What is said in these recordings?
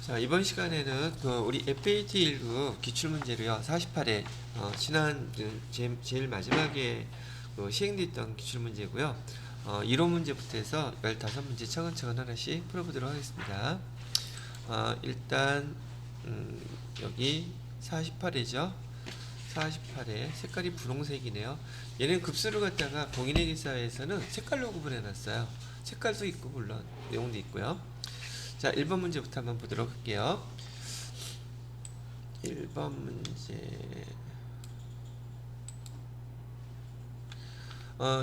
자, 이번 시간에는 우리 FAT 1급 기출문제로요. 48회 지난 제일 마지막에 시행됐던 기출문제고요. 이론 문제부터 해서 15문제 차근차근 하나씩 풀어보도록 하겠습니다. 일단 여기 48회죠. 48회 색깔이 분홍색이네요. 얘는 급수를 갖다가 공인회계사에서는 색깔로 구분해놨어요. 색깔도 있고 물론 내용도 있고요. 자, 1번 문제부터 한번 보도록 할게요. 1번 문제.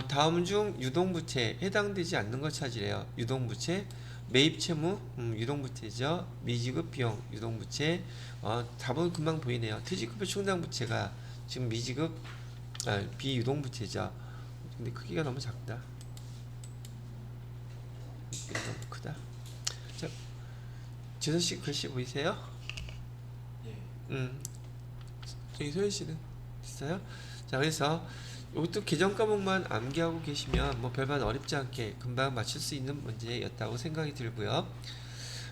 다음 중 유동부채에 해당되지 않는 것 찾으래요. 유동부채, 매입채무, 유동부채죠. 미지급 비용, 유동부채. 답은 금방 보이네요. 퇴직급여 충당부채가 지금 미지급, 비유동부채죠. 근데 크기가 너무 작다. 너무 크다. 자, 재선씨 글씨 보이세요? 예. 저기 소연씨는 있어요? 자, 그래서 이것도 계정 과목만 암기하고 계시면 뭐 별반 어렵지 않게 금방 맞출 수 있는 문제였다고 생각이 들고요.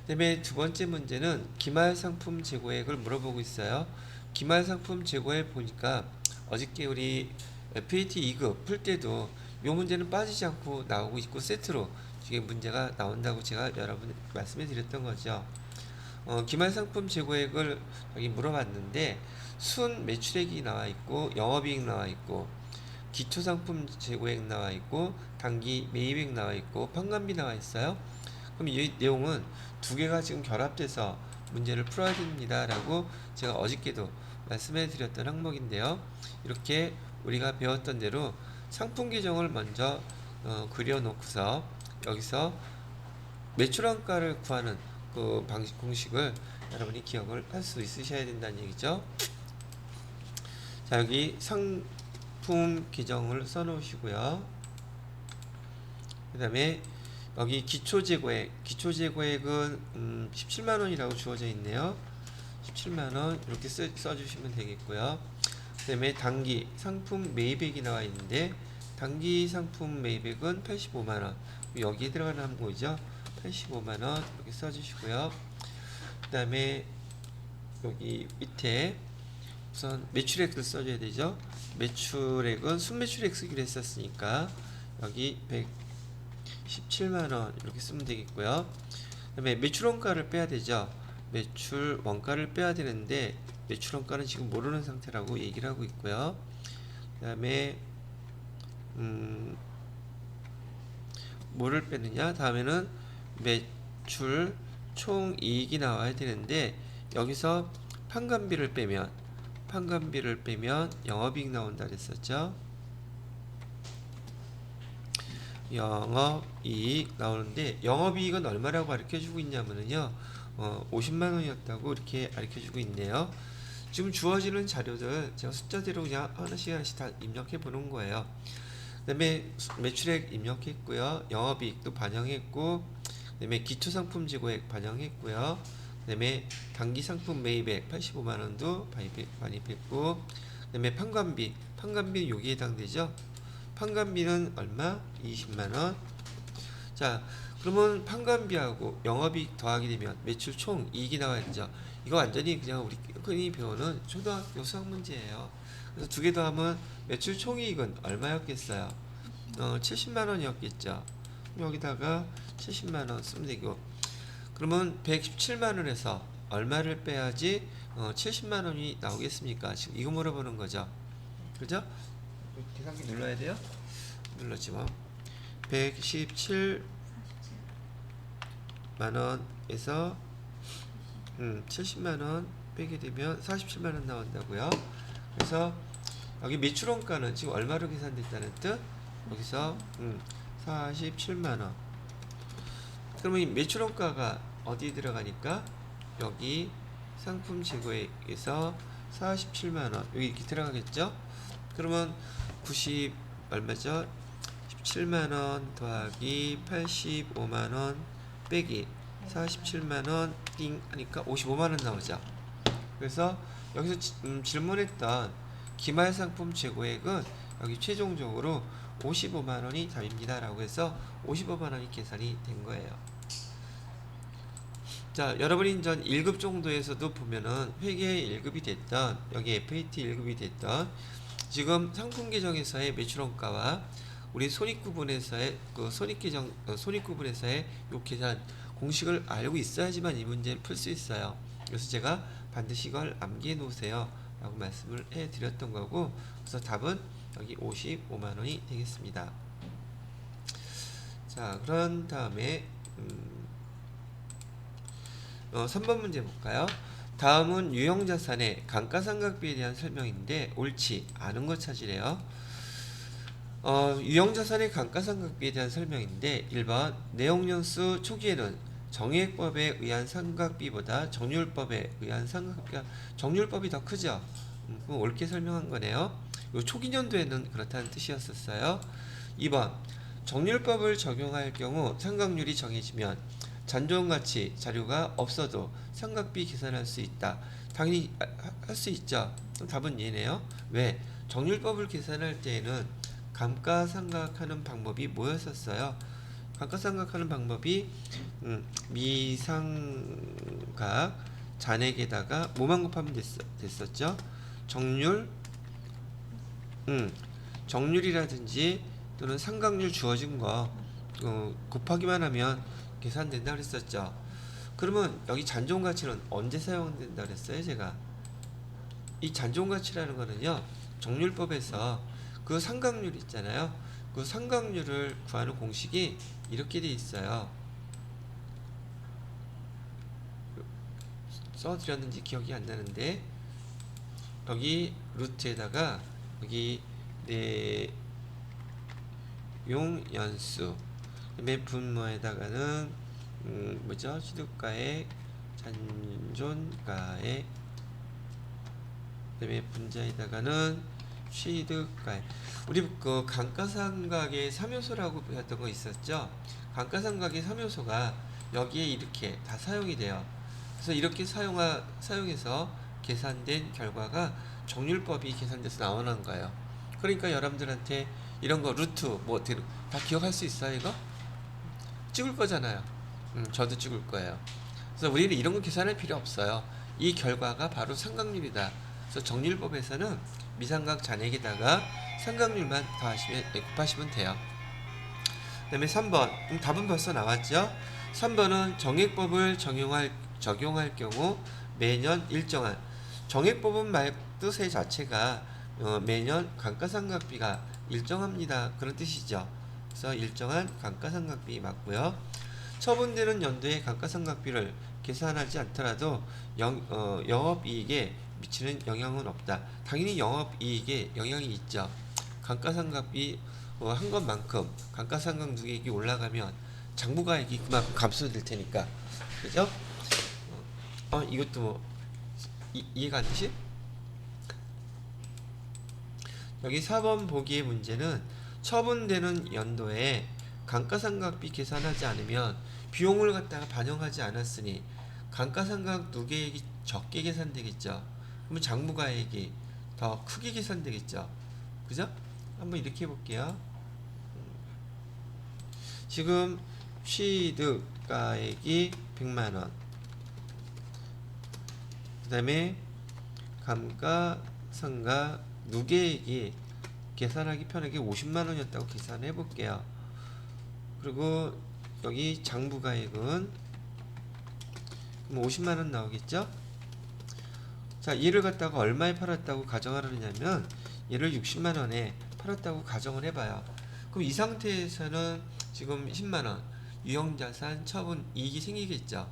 그 다음에 두 번째 문제는 기말 상품 재고액을 물어보고 있어요. 기말 상품 재고액 보니까 어저께 우리 FAT 2급 풀 때도 이 문제는 빠지지 않고 나오고 있고 세트로 이게 문제가 나온다고 제가 여러분 말씀해 드렸던 거죠. 기말 상품 재고액을 여기 물어봤는데 순 매출액이 나와 있고 영업이익 나와 있고 기초 상품 재고액 나와 있고 단기 매입액 나와 있고 판관비 나와 있어요. 그럼 이 내용은 두 개가 지금 결합돼서 문제를 풀어야 됩니다라고 제가 어저께도 말씀해 드렸던 항목인데요. 이렇게 우리가 배웠던 대로 상품 계정을 먼저 그려놓고서 여기서 매출원가를 구하는 그 방식 공식을 여러분이 기억을 할 수 있으셔야 된다는 얘기죠. 자, 여기 상품 계정을 써놓으시고요. 그 다음에 여기 기초재고액, 기초재고액은 17만원이라고 주어져 있네요. 17만원 이렇게 써주시면 되겠고요. 그 다음에 단기 상품 매입액이 나와 있는데 단기 상품 매입액은 85만원, 여기에 들어가는 항목이죠. 85만원 이렇게 써주시고요. 그 다음에 여기 밑에 우선 매출액을 써줘야 되죠. 매출액은 순매출액 쓰기로 했었으니까 여기 117만원 이렇게 쓰면 되겠고요. 그 다음에 매출원가를 빼야 되죠. 매출원가를 빼야 되는데 매출원가는 지금 모르는 상태라고 얘기를 하고 있고요. 그 다음에 뭐를 빼느냐, 다음에는 매출 총이익이 나와야 되는데 여기서 판관비를 빼면 영업이익 나온다 그랬었죠. 영업이익 나오는데 영업이익은 얼마라고 가르쳐주고 있냐면요 50만원이었다고 이렇게 가르쳐주고 있네요. 지금 주어지는 자료들 제가 숫자대로 그냥 하나씩 다 입력해 보는 거예요. 그 다음에 매출액 입력했고요. 영업이익도 반영했고, 그 다음에 기초상품 재고액 반영했고요. 그 다음에 단기상품 매입액 85만원도 반입했고, 그 다음에 판관비는 여기에 해당되죠. 판관비는 얼마? 20만원. 자, 그러면 판관비하고 영업이익 더하게 되면 매출 총 이익이 나와야 되죠. 이거 완전히 그냥 우리 흔히 배우는 초등학교 수학 문제예요. 그래서 두 개 더하면 매출 총이익은 얼마였겠어요? 70만원이었겠죠. 여기다가 70만원 쓰면 되고, 그러면 117만원에서 얼마를 빼야지 70만원이 나오겠습니까? 지금 이거 물어보는 거죠. 그죠? 계산기 눌러야 돼요? 눌렀지 뭐. 117만원에서 70만원 빼게 되면 47만원 나온다고요. 그래서 여기 매출원가는 지금 얼마로 계산됐다는 뜻? 여기서 47만원. 그러면 이 매출원가가 어디에 들어가니까 여기 상품 재고액에서 47만원 여기 이렇게 들어가겠죠. 그러면 90 얼마죠? 17만원 더하기 85만원 빼기 47만원 띵 하니까 55만원 나오죠. 그래서 여기서 질문했던 기말상품 재고액은 여기 최종적으로 55만원이 답입니다 라고 해서 55만원이 계산이 된 거예요. 자, 여러분이 전 1급 정도에서도 보면은 회계 1급이 됐던 여기 FAT 1급이 됐던 지금 상품 계정에서의 매출원가와 우리 손익구분에서의 그 손익계정 손익구분에서의 요 계산 공식을 알고 있어야지만 이 문제를 풀 수 있어요. 그래서 제가 반드시 이걸 암기해 놓으세요 라고 말씀을 해 드렸던 거고, 그래서 답은 여기 55만 원이 되겠습니다. 자, 그런 다음에 3번 문제 볼까요? 다음은 유형자산의 감가상각비에 대한 설명인데 옳지 않은 것 찾으래요. 유형자산의 감가상각비에 대한 설명인데 1번 내용연수 초기에는 정액법에 의한 상각비보다 정률법에 의한 상각비가 정률법이 더 크죠. 그럼 옳게 설명한 거네요. 요 초기 년도에는 그렇다는 뜻이었었어요. 2번 정률법을 적용할 경우 상각률이 정해지면 잔존가치 자료가 없어도 상각비 계산할 수 있다. 당연히 할 수 있죠. 그럼 답은 얘네요. 왜? 정률법을 계산할 때에는 감가상각하는 방법이 뭐였었어요? 감가상각하는 방법이 미상각 잔액에다가 뭐만 곱하면 됐었죠? 정률, 정률이라든지 또는 상각률 주어진 거 곱하기만 하면 계산된다 그랬었죠. 그러면 여기 잔존가치는 언제 사용된다 그랬어요? 제가 이 잔존가치라는 거는요, 정률법에서 그 상각률 있잖아요. 그 상각률을 구하는 공식이 이렇게 돼 있어요. 써드렸는지 기억이 안 나는데 여기 루트에다가 여기 내용연수 그다음에 분모에다가는 뭐죠? 시득가액 잔존가액 그다음에 분자에다가는 취득가액. 우리 그 감가상각의 3요소라고 배웠던 거 있었죠? 감가상각의 3요소가 여기에 이렇게 다 사용이 돼요. 그래서 이렇게 사용해서 계산된 결과가 정률법이 계산돼서 나오는 거예요. 그러니까 여러분들한테 이런 거 루트 뭐 다 기억할 수 있어요? 이거? 찍을 거잖아요. 저도 찍을 거예요. 그래서 우리는 이런 거 계산할 필요 없어요. 이 결과가 바로 상각률이다. 그래서 정률법에서는 미상각 잔액에다가 상각률만 곱하시면 돼요. 그 다음에 3번. 답은 벌써 나왔죠? 3번은 정액법을 적용할 경우 매년 일정한 정액법은 말 뜻의 자체가 매년 감가상각비가 일정합니다. 그런 뜻이죠. 그래서 일정한 감가상각비 맞고요. 처분되는 연도의 감가상각비를 계산하지 않더라도 영업이익에 미치는 영향은 없다. 당연히 영업이익에 영향이 있죠. 감가상각비 한 것만큼 감가상각 누계액이 올라가면 장부가액이 그만큼 감소될 테니까, 그죠? 이것도 뭐 이해가 안 되시? 여기 4번 보기의 문제는 처분되는 연도에 감가상각비 계산하지 않으면 비용을 갖다가 반영하지 않았으니 감가상각 누계액이 적게 계산되겠죠. 그러면 장부가액이 더 크게 계산되겠죠. 그죠? 한번 이렇게 해볼게요. 지금 취득가액이 100만원, 그 다음에 감가상각 누계액이 계산하기 편하게 50만원이었다고 계산해 볼게요. 그리고 여기 장부가액은 50만원 나오겠죠? 자, 얘를 갖다가 얼마에 팔았다고 가정하느냐면 얘를 60만원에 팔았다고 가정을 해봐요. 그럼 이 상태에서는 지금 10만원 유형자산 처분 이익이 생기겠죠?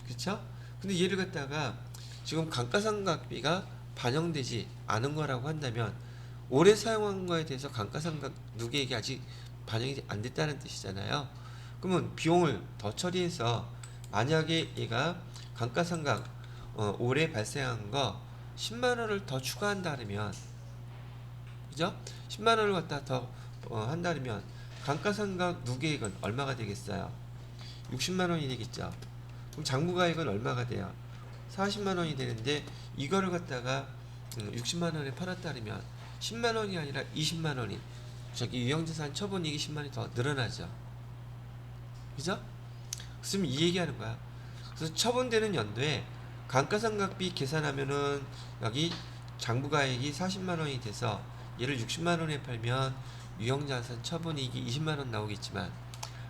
그쵸? 근데 얘를 갖다가 지금 감가상각비가 반영되지 않은 거라고 한다면 올해 사용한 거에 대해서 감가상각 누계액이 아직 반영이 안 됐다는 뜻이잖아요. 그러면 비용을 더 처리해서 만약에 얘가 감가상각 올해 발생한 거 10만원을 더 추가한다면, 그죠? 10만원을 갖다 더 한다면 감가상각 누계액은 얼마가 되겠어요? 60만원이 되겠죠. 그럼 장부가액은 얼마가 돼요? 40만원이 되는데 이거를 갖다가 60만원에 팔았다면 10만원이 아니라 20만원이 저기 유형자산 처분이익이 10만원이 더 늘어나죠. 그죠? 그럼 이 얘기하는 거야. 그래서 처분되는 연도에 감가상각비 계산하면은 여기 장부가액이 40만 원이 돼서 얘를 60만 원에 팔면 유형자산 처분이익이 20만 원 나오겠지만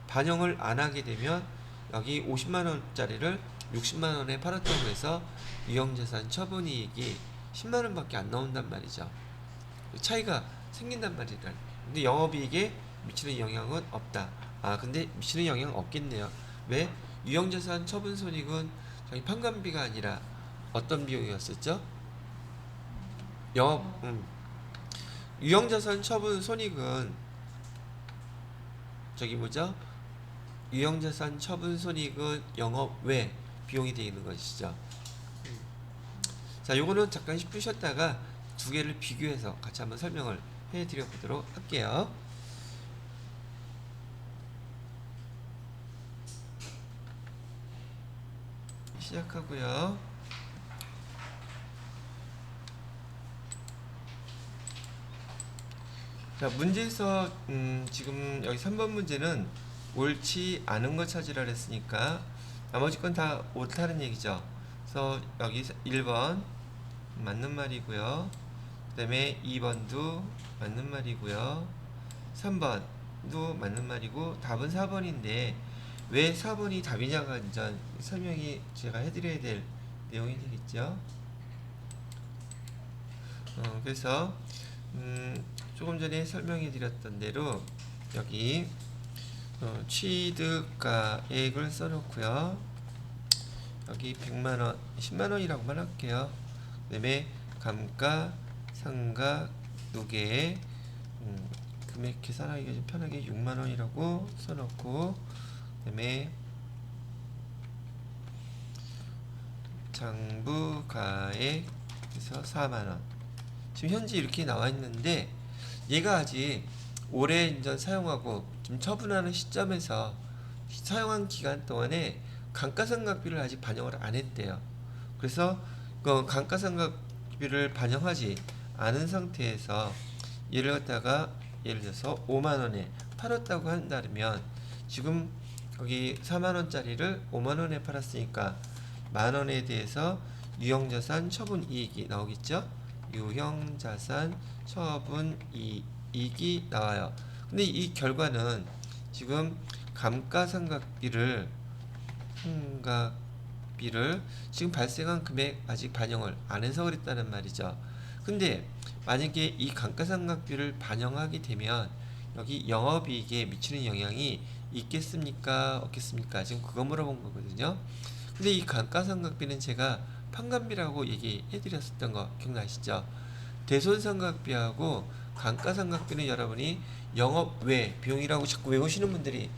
반영을 안 하게 되면 여기 50만 원짜리를 60만 원에 팔았다고 해서 유형자산 처분이익이 10만 원밖에 안 나온단 말이죠. 차이가 생긴단 말이다. 근데 영업이익에 미치는 영향은 없다. 아, 근데 미치는 영향은 없겠네요. 왜? 유형자산 처분 손익은 저희 판관비가 아니라 어떤 비용이었었죠? 영업, 유형자산 처분 손익은 저기 뭐죠? 유형자산 처분 손익은 영업 외 비용이 되어 있는 것이죠. 자, 요거는 잠깐 푸셨다가 두 개를 비교해서 같이 한번 설명을 해드려 보도록 할게요. 시작하고요. 자, 문제에서 지금 여기 3번 문제는 옳지 않은 거 찾으라 그랬으니까 나머지 건 다 옳다는 얘기죠. 그래서 여기 1번 맞는 말이고요. 그 다음에 2번도 맞는 말이고요. 3번도 맞는 말이고 답은 4번인데 왜 4번이 답이냐가 이제 설명이 제가 해드려야 될 내용이 되겠죠. 그래서 조금 전에 설명해 드렸던 대로 여기 취득가액을 써놓고요. 여기 100만원, 10만원이라고만 할게요. 그 다음에 감가, 상가 두 개에 금액 계산하기가 좀 편하게 6만원이라고 써놓고 그 다음에 장부가액에서 4만원. 지금 현재 이렇게 나와 있는데 얘가 아직 오래 이제 사용하고 지금 처분하는 시점에서 사용한 기간 동안에 감가상각비를 아직 반영을 안 했대요. 그래서 그 감가상각비를 반영하지 않은 상태에서 얘를 갖다가 예를 들어서 5만 원에 팔았다고 한다면 지금 거기 4만 원짜리를 5만 원에 팔았으니까 만 원에 대해서 유형자산 처분 이익이 나오겠죠? 유형자산 처분 이익이 나와요. 근데 이 결과는 지금 감가상각비를 지금 발생한 금액 아직 반영을 안 해서 그랬다는 말이죠. 근데 만약에 이 감가상각비를 반영하게 되면 여기 영업이익에 미치는 영향이 있겠습니까? 없겠습니까? 지금 그거 물어본 거거든요. 근데 이 감가상각비는 제가 판관비라고 얘기해 드렸었던 거 기억나시죠? 대손상각비하고 감가상각비는 여러분이 영업 외 비용이라고 자꾸 외우시는 분들이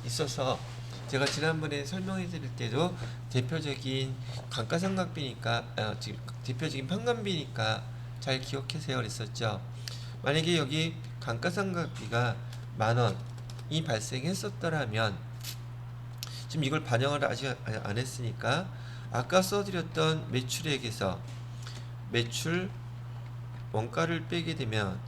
있어서 제가 지난번에 설명해 드릴 때도 대표적인 감가상각비니까 지금 대표적인 판관비니까 잘 기억하세요 그랬었죠. 만약에 여기 감가상각비가 만원이 발생했었더라면 지금 이걸 반영을 아직 안 했으니까 아까 써드렸던 매출액에서 매출 원가를 빼게 되면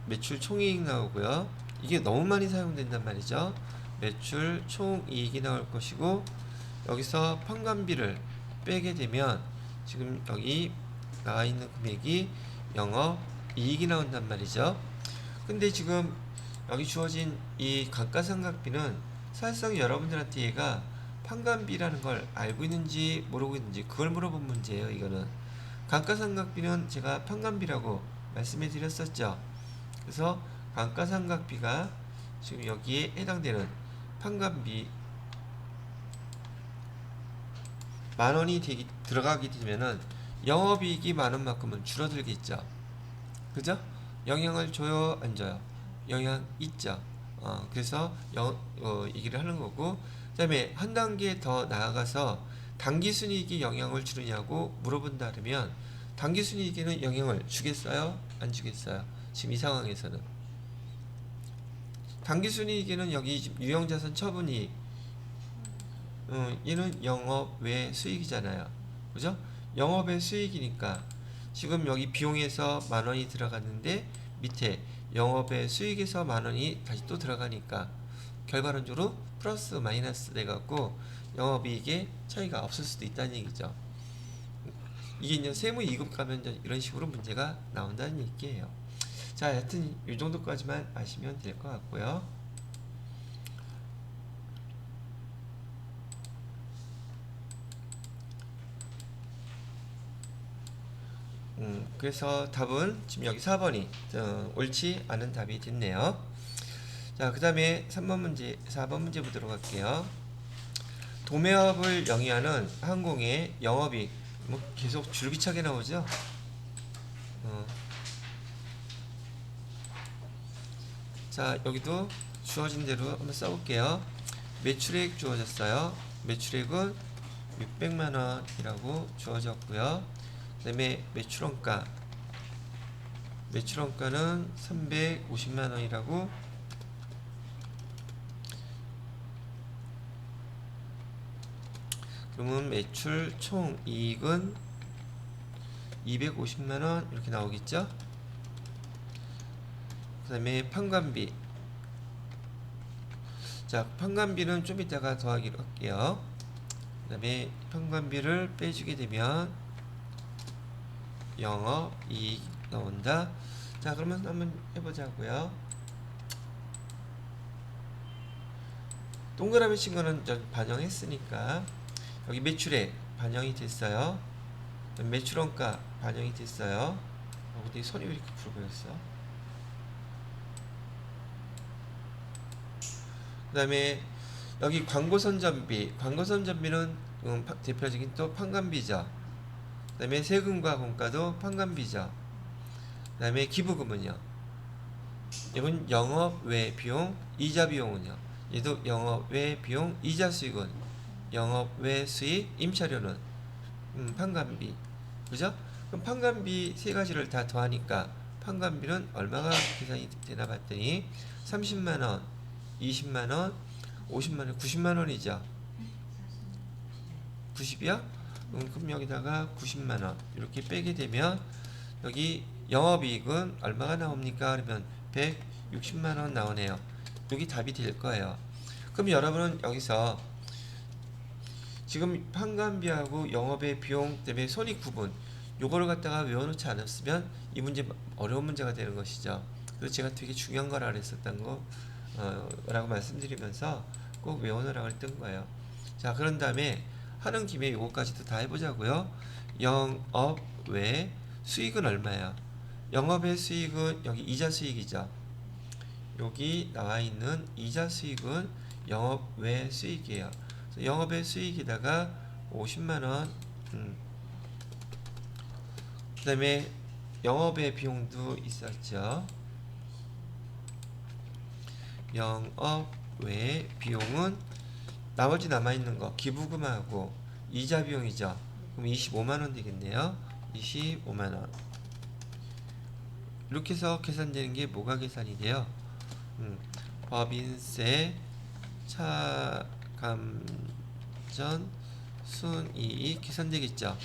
매출 총이익 나오고요. 이게 너무 많이 사용된단 말이죠. 매출 총이익이 나올 것이고 여기서 판관비를 빼게 되면 지금 여기 나와 있는 금액이 영업이익이 나온단 말이죠. 근데 지금 여기 주어진 이 감가상각비는 사실상 여러분들한테 얘가 판관비라는 걸 알고 있는지 모르고 있는지 그걸 물어본 문제예요. 이거는 감가상각비는 제가 판관비라고 말씀해 드렸었죠. 그래서 감가상각비가 지금 여기에 해당되는 판관비 만원이 들어가게 되면은 영업이익이 만원만큼은 줄어들겠죠. 그죠? 영향을 줘요? 안 줘요? 영향 있죠. 그래서 얘기를 하는 거고 그 다음에 한 단계 더 나아가서 당기순이익이 영향을 주느냐고 물어본다 그러면 당기순이익에는 영향을 주겠어요? 안 주겠어요? 지금 이 상황에서는 당기순이익에는 여기 유형자산 처분이익 얘는 영업 외 수익이잖아요. 그죠? 영업의 수익이니까 지금 여기 비용에서 만원이 들어갔는데 밑에 영업의 수익에서 만원이 다시 또 들어가니까 결과론적으로 플러스 마이너스 돼갖고 영업이익에 차이가 없을 수도 있다는 얘기죠. 이게 이제 세무 2급 가면 이제 이런 식으로 문제가 나온다는 얘기예요. 자, 하여튼 이 정도까지만 아시면 될 것 같고요. 그래서 답은 지금 여기 4번이 옳지 않은 답이 됐네요. 자, 그 다음에 3번 문제, 4번 문제 보도록 할게요. 도매업을 영위하는 항공의 영업이익, 뭐 계속 줄기차게 나오죠. 자, 여기도 주어진 대로 한번 써볼게요. 매출액 주어졌어요. 매출액은 600만원이라고 주어졌고요. 그 다음에 매출원가는 350만원이라고, 그러면 매출 총 이익은 250만원 이렇게 나오겠죠. 그 다음에 판관비, 자, 판관비는 좀 이따가 더하기로 할게요. 그 다음에 판관비를 빼주게 되면 영업이익 나온다. 자, 그러면 한번 해보자고요. 동그라미 친 거는 반영했으니까 여기 매출액 반영이 됐어요. 매출원가 반영이 됐어요. 근데 손이 왜 이렇게 풀 보였어? 그 다음에 여기 광고선전비, 광고선전비는 대표적인 또 판관비죠. 그 다음에 세금과 공과도 판관비죠. 그 다음에 기부금은요, 이건 영업외 비용, 이자 비용은요, 얘도 영업외 비용, 이자 수익은 영업외 수익, 임차료는 판관비, 그죠? 그럼 판관비 세 가지를 다 더하니까 판관비는 얼마가 계산이 되나 봤더니 30만원, 20만원, 50만원, 90만원이죠. 90이요? 그럼 여기다가 90만원 이렇게 빼게 되면 여기 영업이익은 얼마가 나옵니까? 그러면 160만원 나오네요. 여기 답이 될 거예요. 그럼 여러분은 여기서 지금 판관비하고 영업의 비용 때문에 손익구분 요거를 갖다가 외워놓지 않았으면 이 문제 어려운 문제가 되는 것이죠. 그래서 제가 되게 중요한 거라 그랬었던 거 라고 말씀드리면서 꼭 외워놓으라고 했던 거예요. 자, 그런 다음에 하는 김에 요거까지도 다 해보자고요. 영업 외 수익은 얼마야? 영업의 수익은 여기 이자 수익이죠. 여기 나와 있는 이자 수익은 영업 외 수익이에요. 영업의 수익에다가 50만원, 그 다음에 영업의 비용도 있었죠. 영업 외 비용은 나머지 남아있는 거 기부금하고 이자 비용이죠. 그럼 25만원 되겠네요. 25만원. 이렇게 해서 계산되는 게 뭐가 계산이 돼요? 법인세, 차감전, 순이익 계산되겠죠.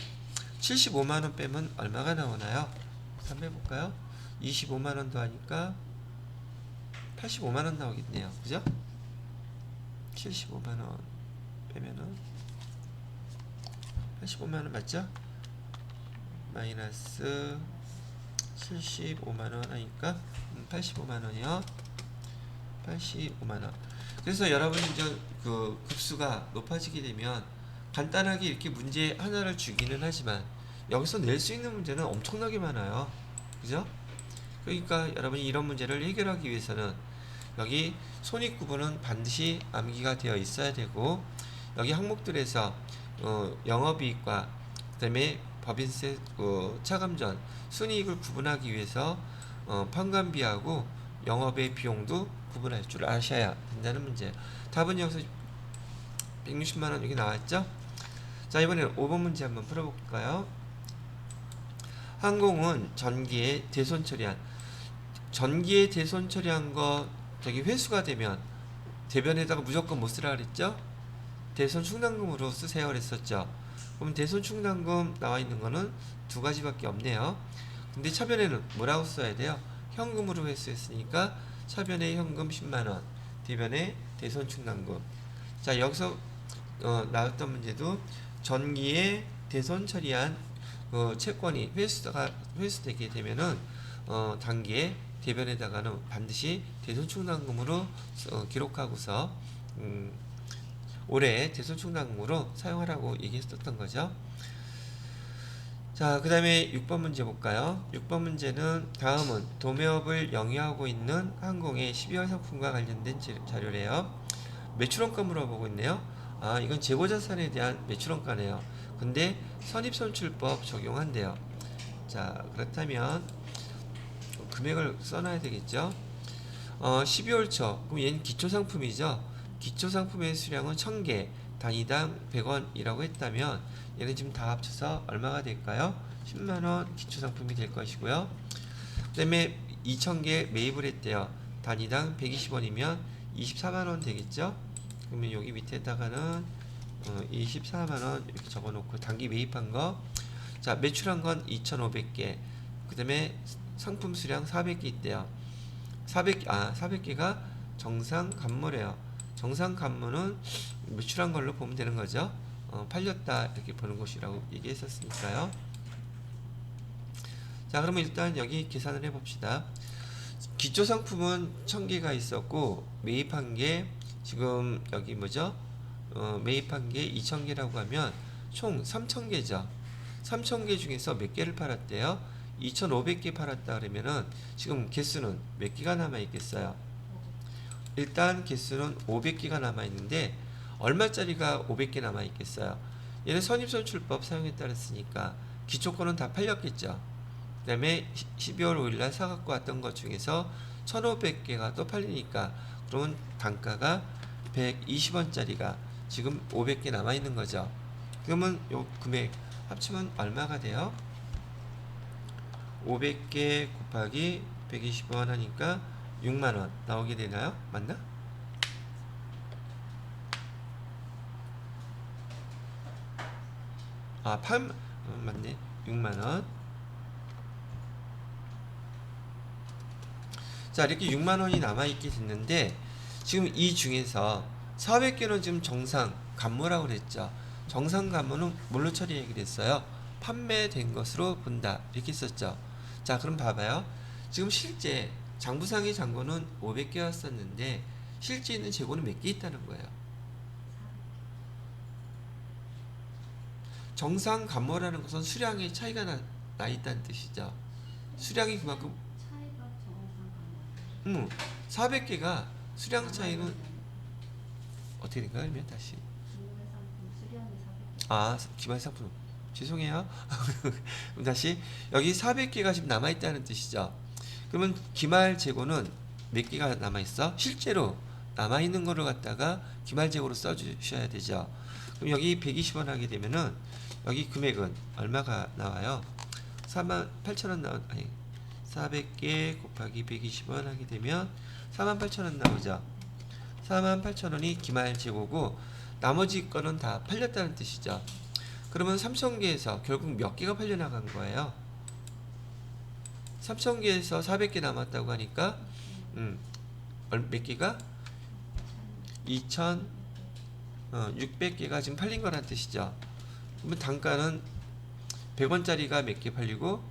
75만원 빼면 얼마가 나오나요? 한번 해볼까요? 25만원 더하니까 85만원 나오겠네요. 그죠? 75만원 빼면은 85만원 맞죠? 마이너스 75만원 하니까 85만원이요. 85만원. 그래서 여러분이 이제 그 급수가 높아지게 되면 간단하게 이렇게 문제 하나를 주기는 하지만 여기서 낼 수 있는 문제는 엄청나게 많아요. 그죠? 그러니까 여러분이 이런 문제를 해결하기 위해서는 여기 손익구분은 반드시 암기가 되어 있어야 되고, 여기 항목들에서 영업이익과 그 다음에 법인세, 차감전, 순이익을 구분하기 위해서 판관비하고 영업의 비용도 구분할 줄 아셔야 된다는 문제예요. 답은 여기서 160만원 여기 나왔죠? 자, 이번에는 5번 문제 한번 풀어볼까요? 항공은 전기에 대손 처리한, 전기에 대손 처리한 거 저기 회수가 되면 대변에다가 무조건 못 쓰라 그랬죠? 대손 충당금으로 쓰세요 그랬었죠? 그럼 대손 충당금 나와 있는 거는 두 가지밖에 없네요. 근데 차변에는 뭐라고 써야 돼요? 현금으로 회수했으니까 차변에 현금 10만원, 대변에 대손 충당금. 자, 여기서 나왔던 문제도 전기에 대손 처리한 채권이 회수되게 되면은 단기에 대변에다가는 반드시 대손 충당금으로 기록하고서 올해 대손 충당금으로 사용하라고 얘기했었던 거죠. 자, 그 다음에 6번 문제 볼까요? 6번 문제는 다음은 도매업을 영위하고 있는 항공의 12월 상품과 관련된 자료래요. 매출원가 물어보고 있네요. 아, 이건 재고자산에 대한 매출원가네요. 근데 선입선출법 적용한대요. 자, 그렇다면 금액을 써놔야 되겠죠. 12월 초, 그럼 얘는 기초상품이죠. 기초상품의 수량은 1000개, 단위당 100원이라고 했다면 얘는 지금 다 합쳐서 얼마가 될까요? 10만원 기초상품이 될 것이고요. 그 다음에 2000개 매입을 했대요. 단위당 120원이면 24만원 되겠죠. 그러면 여기 밑에다가는 24만원 이렇게 적어놓고 단기 매입한 거. 자, 매출한 건 2500개. 그 다음에 상품 수량 400개 있대요. 400개가 정상 간무래요. 정상 간무는 매출한 걸로 보면 되는 거죠. 팔렸다 이렇게 보는 것이라고 얘기했었으니까요. 자, 그러면 일단 여기 계산을 해봅시다. 기초 상품은 1000개가 있었고 매입한 게 지금 여기 뭐죠? 매입한 게 2000개라고 하면 총 3000개죠. 3000개 중에서 몇 개를 팔았대요? 2500개 팔았다 그러면은 지금 개수는 몇 개가 남아 있겠어요? 일단 개수는 500개가 남아 있는데 얼마짜리가 500개 남아 있겠어요? 얘는 선입선출법 사용했다 그랬으니까 기초권은 다 팔렸겠죠. 그 다음에 12월 5일날 사갖고 왔던 것 중에서 1500개가 또 팔리니까 그러면 단가가 120원짜리가 지금 500개 남아있는 거죠. 그러면 요 금액 합치면 얼마가 돼요? 500개 곱하기 120원 하니까 6만원 나오게 되나요? 맞나? 아, 맞네. 6만원. 자, 이렇게 6만원이 남아있게 됐는데 지금 이 중에서 400개는 지금 정상 간무라고 그랬죠. 정상 간무는 뭘로 처리하기로 했어요? 판매된 것으로 본다 이렇게 썼죠. 자, 그럼 봐봐요. 지금 실제 장부상의 잔고는 500개였었는데 실제 있는 재고는 몇 개 있다는 거예요? 정상 간모라는 것은 수량의 차이가 나 있다는 뜻이죠. 수량이 그만큼 400개가 수량 차이는 어떻게 된가요? 그러면 다시 기말 상품 죄송해요. 그럼 다시 여기 400개가 지금 남아있다는 뜻이죠. 그러면 기말 재고는 몇 개가 남아있어? 실제로 남아있는 거를 갖다가 기말 재고로 써주셔야 되죠. 그럼 여기 120원 하게 되면은 여기 금액은 얼마가 나와요? 48,000원 아니 400개 곱하기 120원 하게 되면 48,000원 나오죠. 48,000원이 기말 재고고 나머지 거는 다 팔렸다는 뜻이죠. 그러면 3,000개에서 결국 몇 개가 팔려나간 거예요? 3,000개에서 400개 남았다고 하니까 몇 개가? 2,600개가 지금 팔린 거란 뜻이죠. 그러면 단가는 100원짜리가 몇 개 팔리고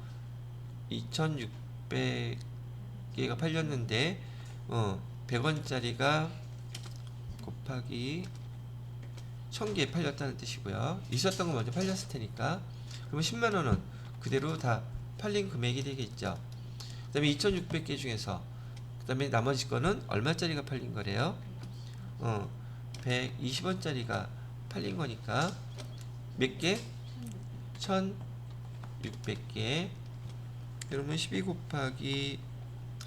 2,600개가 팔렸는데 100원짜리가 곱하기 1000개 팔렸다는 뜻이고요. 있었던 거 먼저 팔렸을 테니까 그러면 10만원은 그대로 다 팔린 금액이 되겠죠. 그 다음에 2,600개 중에서 그 다음에 나머지 거는 얼마짜리가 팔린 거래요? 120원짜리가 팔린 거니까 몇 개? 1,600개. 그러면 12 곱하기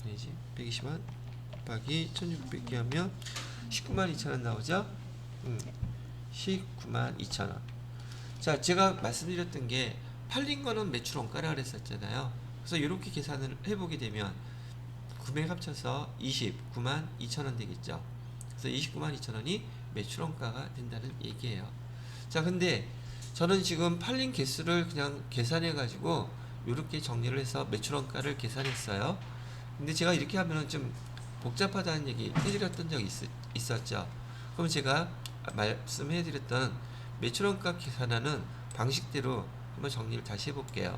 아니지 120원 곱하기 1,600개 하면 192,000원 나오죠? 192,000원. 자, 제가 말씀드렸던 게 팔린 거는 매출 원가라 그랬었잖아요. 그래서 이렇게 계산을 해보게 되면 금액 합쳐서 292,000원 되겠죠. 그래서 292,000원이 매출 원가가 된다는 얘기예요. 자, 근데 저는 지금 팔린 개수를 그냥 계산해 가지고 이렇게 정리를 해서 매출 원가를 계산했어요. 근데 제가 이렇게 하면은 좀 복잡하다는 얘기 해드렸던 적이 있었죠. 그럼 제가 말씀해드렸던 매출원가 계산하는 방식대로 한번 정리를 다시 해볼게요.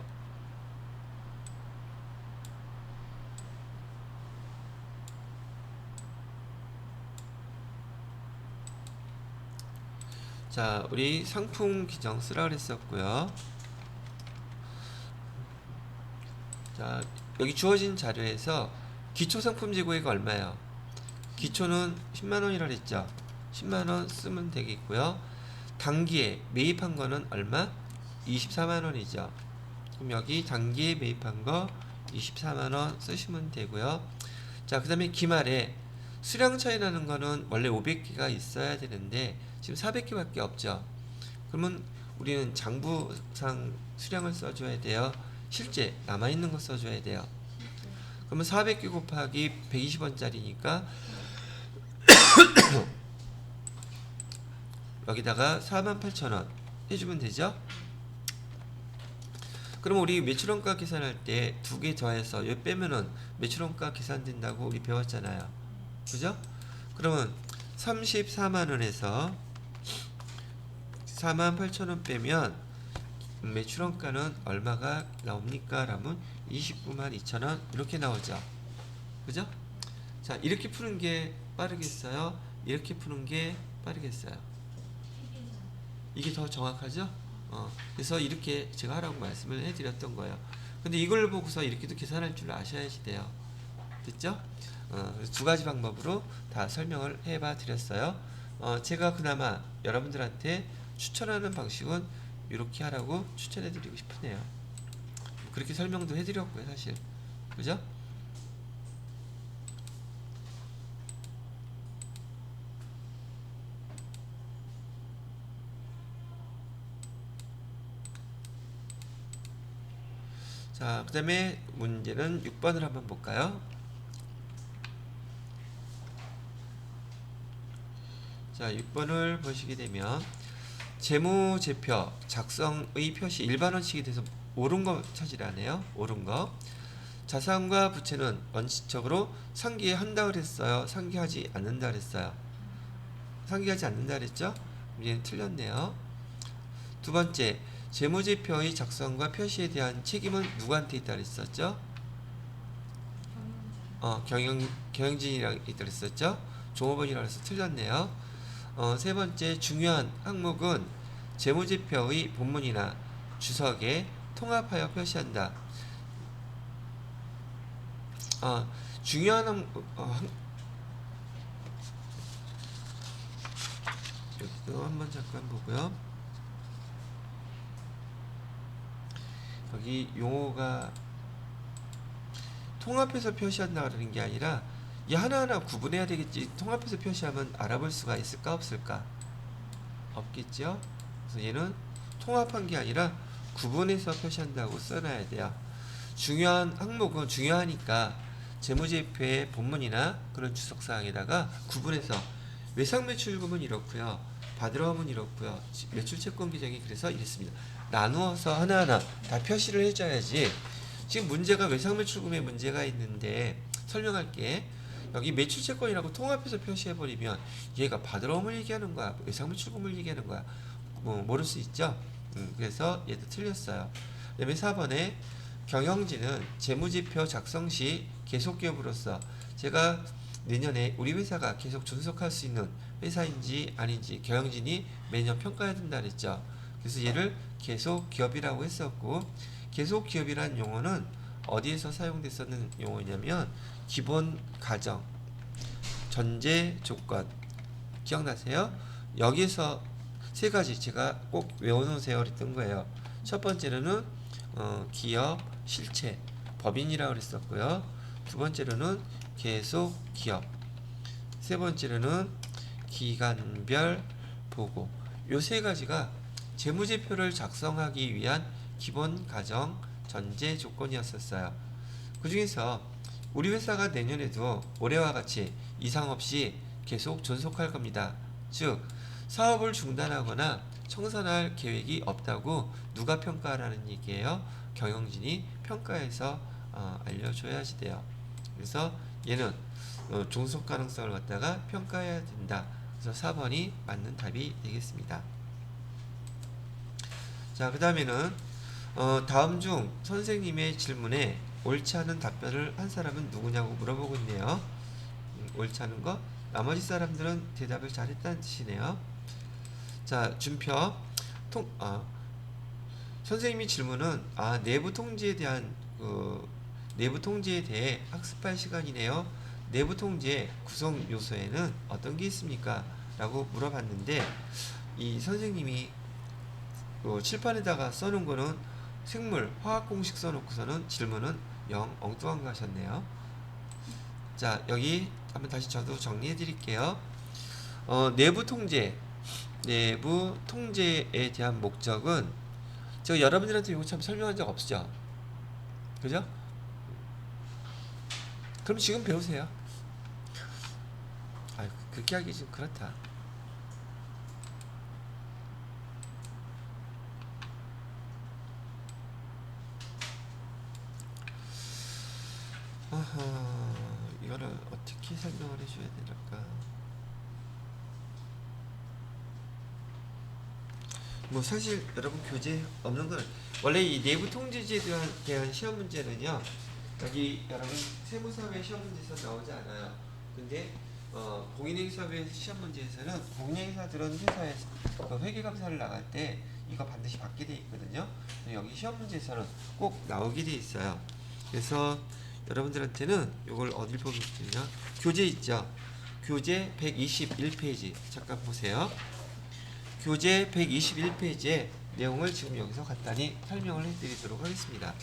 자, 우리 상품 기정 쓰라 그랬었고요. 자, 여기 주어진 자료에서 기초 상품 재고액이 얼마예요? 기초는 10만원이라 그랬죠. 10만원 쓰면 되겠고요. 단기에 매입한 거는 얼마? 24만원이죠. 그럼 여기 단기에 매입한 거 24만원 쓰시면 되고요. 자, 그 다음에 기말에 수량 차이 나는 거는 원래 500개가 있어야 되는데 지금 400개밖에 없죠. 그러면 우리는 장부상 수량을 써줘야 돼요. 실제 남아있는 거 써줘야 돼요. 그러면 400개 곱하기 120원짜리니까 여기다가 48,000원 해주면 되죠. 그럼 우리 매출원가 계산할 때 두 개 더해서 여기 빼면은 매출원가 계산된다고 우리 배웠잖아요. 그죠? 그러면 34만원에서 48,000원 빼면 매출원가는 얼마가 나옵니까? 라면 292,000원 이렇게 나오죠. 그죠? 자, 이렇게 푸는 게 빠르겠어요? 이렇게 푸는 게 빠르겠어요? 이게 더 정확하죠? 그래서 이렇게 제가 하라고 말씀을 해드렸던 거예요. 근데 이걸 보고서 이렇게도 계산할 줄 아셔야지 돼요. 됐죠? 두 가지 방법으로 다 설명을 해봐 드렸어요. 제가 그나마 여러분들한테 추천하는 방식은 이렇게 하라고 추천해 드리고 싶으네요. 그렇게 설명도 해드렸고요, 사실. 그죠? 자, 그 다음에 문제는 6번을 한번 볼까요? 자, 6번을 보시게 되면 재무제표 작성의 표시 일반원칙에 대해서 옳은 거 찾으라네요. 옳은 거. 자산과 부채는 원칙적으로 상기한다 그랬어요. 상기하지 않는다 그랬어요. 상기하지 않는다 그랬죠? 얘는 틀렸네요. 두 번째, 재무제표의 작성과 표시에 대한 책임은 누구한테 있다 그랬었죠? 경영진이라고 있다 그랬었죠? 종업원이라고 해서 틀렸네요. 세 번째, 중요한 항목은 재무제표의 본문이나 주석에 통합하여 표시한다. 중요한 여기도 한번 잠깐 보고요. 여기 용어가 통합해서 표시한다 그러는 게 아니라 이 하나하나 구분해야 되겠지. 통합해서 표시하면 알아볼 수가 있을까 없을까? 없겠죠. 그래서 얘는 통합한 게 아니라 구분해서 표시한다고 써놔야 돼요. 중요한 항목은 중요하니까 재무제표의 본문이나 그런 주석사항에다가 구분해서 외상매출금은 이렇고요, 받으러오면 이렇고요, 매출채권 규정이 그래서 이랬습니다. 나누어서 하나하나 다 표시를 해줘야지. 지금 문제가 외상매출금에 문제가 있는데 설명할게. 여기 매출채권이라고 통합해서 표시해버리면 얘가 받으러옴을 얘기하는 거야, 외상매출금을 얘기하는 거야, 모를 수 있죠. 그래서 얘도 틀렸어요. 그 다음에 4번에 경영진은 재무지표 작성 시 계속기업으로서 제가 내년에 우리 회사가 계속 존속할 수 있는 회사인지 아닌지 경영진이 매년 평가해야 된다 그랬죠. 그래서 얘를 계속기업이라고 했었고, 계속기업이라는 용어는 어디에서 사용됐었는 용어냐면 기본 가정, 전제 조건 기억나세요? 여기서 세 가지 제가 꼭 외워놓으세요 그랬던 거예요. 첫 번째로는 기업 실체 법인이라고 그랬었고요. 두 번째로는 계속 기업, 세 번째로는 기간별 보고. 요 세 가지가 재무제표를 작성하기 위한 기본 가정 전제 조건이었었어요. 그 중에서 우리 회사가 내년에도 올해와 같이 이상 없이 계속 존속할 겁니다. 즉 사업을 중단하거나 청산할 계획이 없다고 누가 평가하라는 얘기예요? 경영진이 평가해서 알려줘야지 돼요. 그래서 얘는 존속 가능성을 갖다가 평가해야 된다. 그래서 4번이 맞는 답이 되겠습니다. 자, 그 다음에는 다음 중 선생님의 질문에 옳지 않은 답변을 한 사람은 누구냐고 물어보고 있네요. 옳지 않은 거, 나머지 사람들은 대답을 잘했다는 뜻이네요. 자, 준표. 선생님이 질문은 내부 통제에 대한 내부 통제에 대해 학습할 시간이네요. 내부 통제 구성 요소에는 어떤 게 있습니까? 라고 물어봤는데, 이 선생님이 칠판에다가 써놓은 거는 생물, 화학 공식 써놓고서는 질문은 영 엉뚱한 거 하셨네요. 자, 여기 한번 다시 저도 정리해 드릴게요. 내부 통제에 대한 목적은, 제가 여러분들한테 이거 참 설명한 적 없죠? 그죠? 그럼 지금 배우세요. 그렇게 하기 좀 그렇다. 이거를 어떻게 설명을 해줘야 될까? 뭐 사실 여러분 교재 없는 건, 원래 이 내부 통제제에 대한 시험 문제는요, 여기 여러분 세무사회 시험 문제에서 나오지 않아요. 근데 공인행사회 시험 문제에서는, 공인행사들은 회사에서 회계감사를 나갈 때 이거 반드시 받게 돼 있거든요. 여기 시험 문제에서는 꼭 나오게 돼 있어요. 그래서 여러분들한테는 이걸 어딜 보겠냐, 교재 있죠. 교재 121페이지 잠깐 보세요. 교재 121페이지의 내용을 지금 여기서 간단히 설명을 해드리도록 하겠습니다.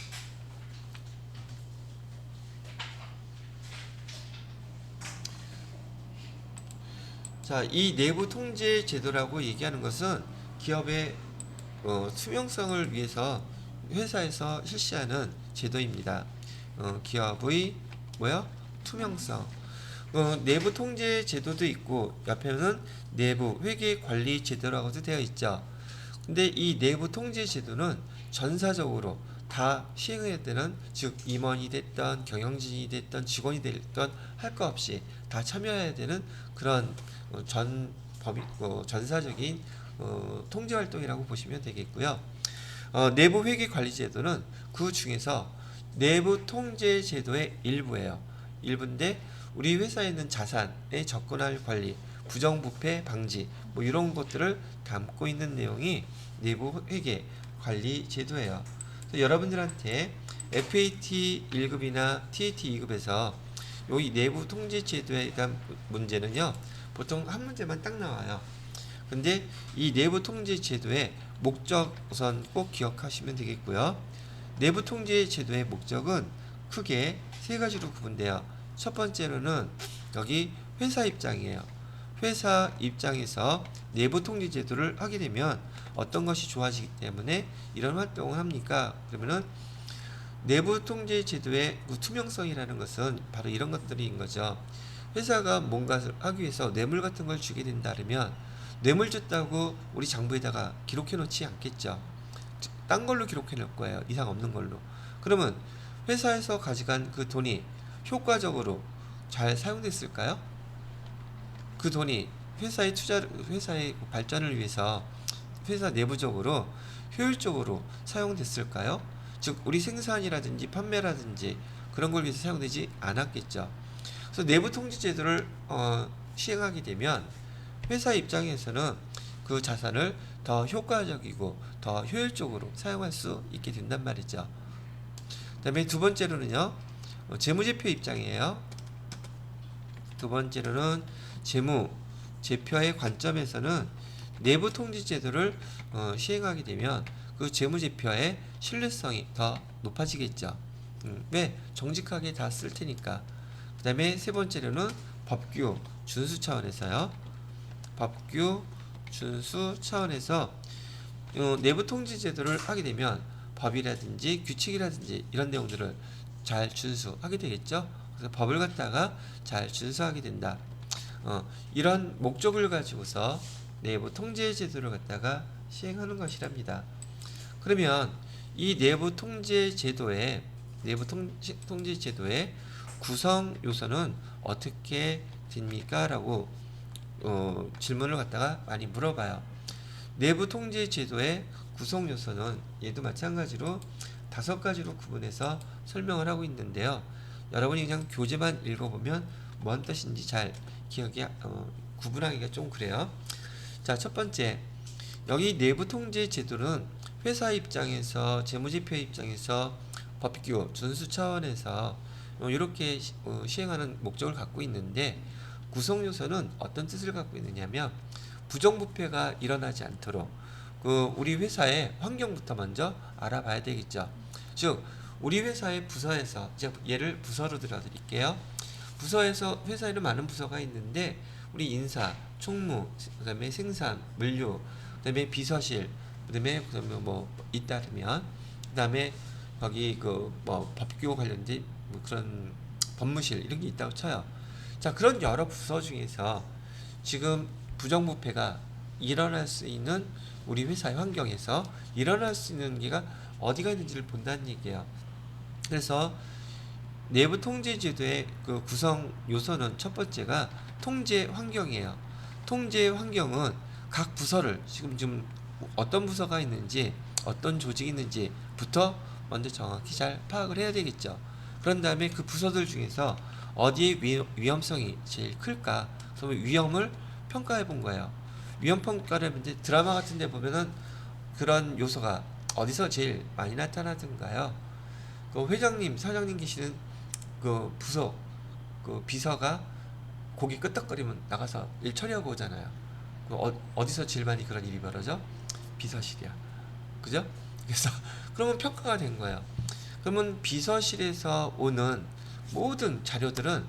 자, 이 내부 통제 제도라고 얘기하는 것은 기업의 투명성을 위해서 회사에서 실시하는 제도입니다. 기업의 투명성. 내부 통제 제도도 있고 옆에는 내부 회계 관리 제도라고도 되어 있죠. 근데 이 내부 통제 제도는 전사적으로 다 시행해야 되는, 즉 임원이 됐던 경영진이 됐던 직원이 됐던 할 거 없이 다 참여해야 되는 그런 전사적인 통제 활동이라고 보시면 되겠고요. 내부 회계 관리 제도는 그 중에서 내부 통제 제도의 일부예요. 일부인데 우리 회사에 있는 자산에 접근할 관리, 부정부패 방지 이런 것들을 담고 있는 내용이 내부 회계 관리 제도예요. 여러분들한테 FAT 1급이나 TAT 2급에서 이 내부 통제 제도에 대한 문제는요, 보통 한 문제만 딱 나와요. 근데 이 내부 통제 제도의 목적 우선 꼭 기억하시면 되겠고요. 내부 통제 제도의 목적은 크게 세 가지로 구분돼요. 첫 번째로는 여기 회사 입장이에요. 회사 입장에서 내부 통제 제도를 하게 되면 어떤 것이 좋아지기 때문에 이런 활동을 합니까? 그러면은 내부 통제 제도의 투명성이라는 것은 바로 이런 것들인 거죠. 회사가 뭔가를 하기 위해서 뇌물 같은 걸 주게 된다면 뇌물 줬다고 우리 장부에다가 기록해 놓지 않겠죠. 딴 걸로 기록해 놓을 거예요. 이상 없는 걸로. 그러면 회사에서 가져간 그 돈이 효과적으로 잘 사용됐을까요? 그 돈이 회사의 발전을 위해서 회사 내부적으로 효율적으로 사용됐을까요? 즉 우리 생산이라든지 판매라든지 그런 걸 위해서 사용되지 않았겠죠. 그래서 내부 통제 제도를 시행하게 되면 회사 입장에서는 그 자산을 더 효과적이고 더 효율적으로 사용할 수 있게 된단 말이죠. 그 다음에 두 번째로는요, 재무제표 입장이에요. 두 번째로는 재무제표의 관점에서는 내부 통제 제도를 시행하게 되면 그 재무제표의 신뢰성이 더 높아지겠죠. 왜? 정직하게 다 쓸 테니까. 그 다음에 세 번째로는 법규 준수 차원에서요. 법규 준수 차원에서 내부 통제 제도를 하게 되면 법이라든지 규칙이라든지 이런 내용들을 잘 준수하게 되겠죠. 그래서 법을 갖다가 잘 준수하게 된다. 이런 목적을 가지고서 내부 통제 제도를 갖다가 시행하는 것이랍니다. 그러면 이 내부 통제 제도의 구성 요소는 어떻게 됩니까? 라고 질문을 갖다가 많이 물어봐요. 내부 통제 제도의 구성 요소는 얘도 마찬가지로 5가지로 구분해서 설명을 하고 있는데요. 여러분이 그냥 교재만 읽어보면 뭔 뜻인지 잘 기억이 구분하기가 좀 그래요. 자, 첫 번째, 여기 내부 통제 제도는 회사 입장에서 재무제표 입장에서 법규 준수 차원에서 이렇게 시행하는 목적을 갖고 있는데, 구성 요소는 어떤 뜻을 갖고 있느냐면 부정부패가 일어나지 않도록 우리 회사의 환경부터 먼저 알아봐야 되겠죠. 즉 우리 회사의 부서에서, 제가 예를 부서로 들어드릴게요. 부서에서, 회사에는 많은 부서가 있는데 우리 인사, 총무, 그다음에 생산, 물류, 그다음에 비서실, 그다음에 뭐 잇따르면, 그다음에 거기 법규 관련된 그런 법무실 이런 게 있다고 쳐요. 자, 그런 여러 부서 중에서 지금 부정부패가 일어날 수 있는 우리 회사의 환경에서 일어날 수 있는 게가 어디가 있는지를 본다는 얘기예요. 그래서 내부 통제 제도의 그 구성 요소는 첫 번째가 통제 환경이에요. 통제 환경은 각 부서를 지금 어떤 부서가 있는지, 어떤 조직이 있는지부터 먼저 정확히 잘 파악을 해야 되겠죠. 그런 다음에 그 부서들 중에서 어디에 위험성이 제일 클까? 그러면 위험을 평가해 본 거예요. 위험 평가를 했는데 드라마 같은 데 보면은 그런 요소가 어디서 제일 많이 나타나던가요? 그 회장님, 사장님 계시는 그 부서, 그 비서가 고기 끄덕거리면 나가서 일 처리하고 오잖아요. 어디서 제일 많이 그런 일이 벌어져? 비서실이야. 그죠? 그래서 그러면 평가가 된 거예요. 그러면 비서실에서 오는 모든 자료들은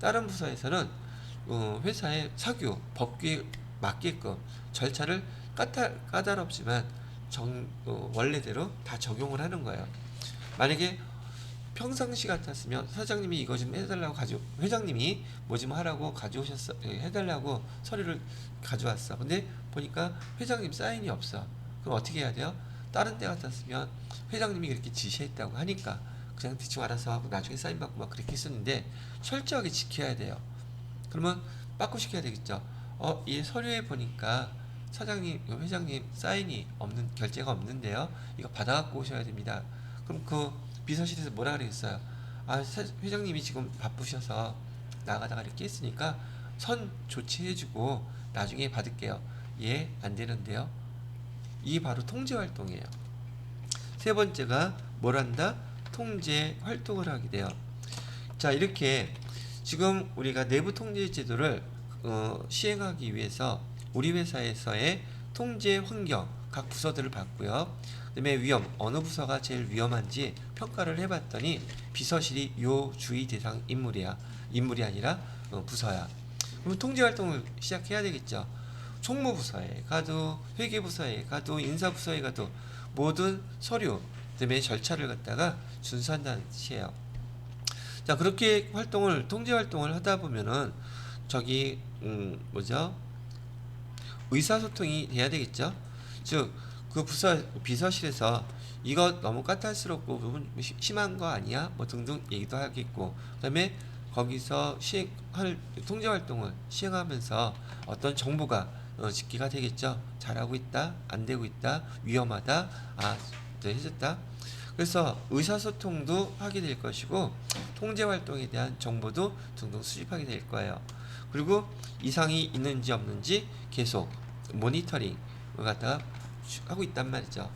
다른 부서에서는 회사의 사규, 법규에 맞게끔 절차를 까다롭지만 원래대로 다 적용을 하는 거예요. 만약에 평상시 같았으면 사장님이 이거 좀 해달라고 회장님이 뭐 좀 하라고 가져오셨어, 해달라고 서류를 가져왔어. 근데 보니까 회장님 사인이 없어. 그럼 어떻게 해야 돼요? 다른 데 같았으면 회장님이 그렇게 지시했다고 하니까 그냥 대충 알아서 하고 나중에 사인 받고 막 그렇게 했었는데 철저하게 지켜야 돼요. 그러면 빠꾸시켜야 되겠죠. 이 서류에 보니까 사장님, 회장님 사인이 없는, 결제가 없는데요. 이거 받아갖고 오셔야 됩니다. 그럼 그 비서실에서 뭐라 그랬어요? 회장님이 지금 바쁘셔서 나가다가 이렇게 했으니까 선 조치해주고 나중에 받을게요. 예, 안 되는데요. 이게 바로 통제 활동이에요. 세 번째가 뭘 한다? 통제 활동을 하게 돼요. 자, 이렇게 지금 우리가 내부 통제 제도를 시행하기 위해서 우리 회사에서의 통제 환경, 각 부서들을 봤고요. 그다음에 위험, 어느 부서가 제일 위험한지 평가를 해봤더니 비서실이 요 주의 대상 인물이 아니라 부서야. 그럼 통제 활동을 시작해야 되겠죠. 총무부서에 가도, 회계부서에 가도, 인사부서에 가도 모든 서류, 그다음에 절차를 갖다가 준수한다는 뜻이에요. 자, 그렇게 통제 활동을 하다 보면은 의사소통이 돼야 되겠죠. 즉 그 비서실에서 이거 너무 까탈스럽고 부분 심한 거 아니야? 뭐 등등 얘기도 하겠고, 그다음에 거기서 통제 활동을 시행하면서 어떤 정보가 집계가 되겠죠. 잘하고 있다, 안 되고 있다, 위험하다, 해줬다. 그래서 의사소통도 하게 될 것이고 통제 활동에 대한 정보도 등등 수집하게 될 거예요. 그리고 이상이 있는지 없는지 계속 모니터링을 갖다가 하고 있단 말이죠.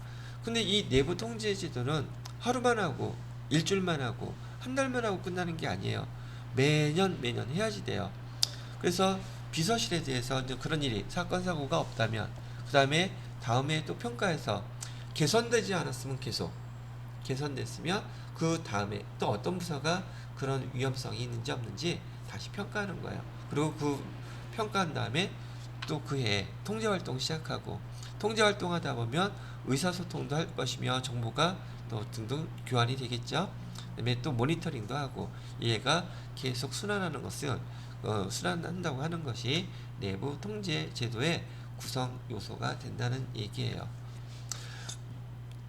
근데 이 내부 통제 제도는 하루만 하고 일주일만 하고 한 달만 하고 끝나는 게 아니에요. 매년 해야지 돼요. 그래서 비서실에 대해서 그런 일이 사건 사고가 없다면 다음에 또 평가해서 개선되지 않았으면 계속 개선됐으면 그 다음에 또 어떤 부서가 그런 위험성이 있는지 없는지 다시 평가하는 거예요. 그리고 그 평가한 다음에 또 그해 통제활동 시작하고, 통제활동하다 보면 의사소통도 할 것이며 정보가 또 등등 교환이 되겠죠. 그다음에 또 모니터링도 하고, 얘가 계속 순환한다고 하는 것이 내부 통제 제도의 구성 요소가 된다는 얘기예요.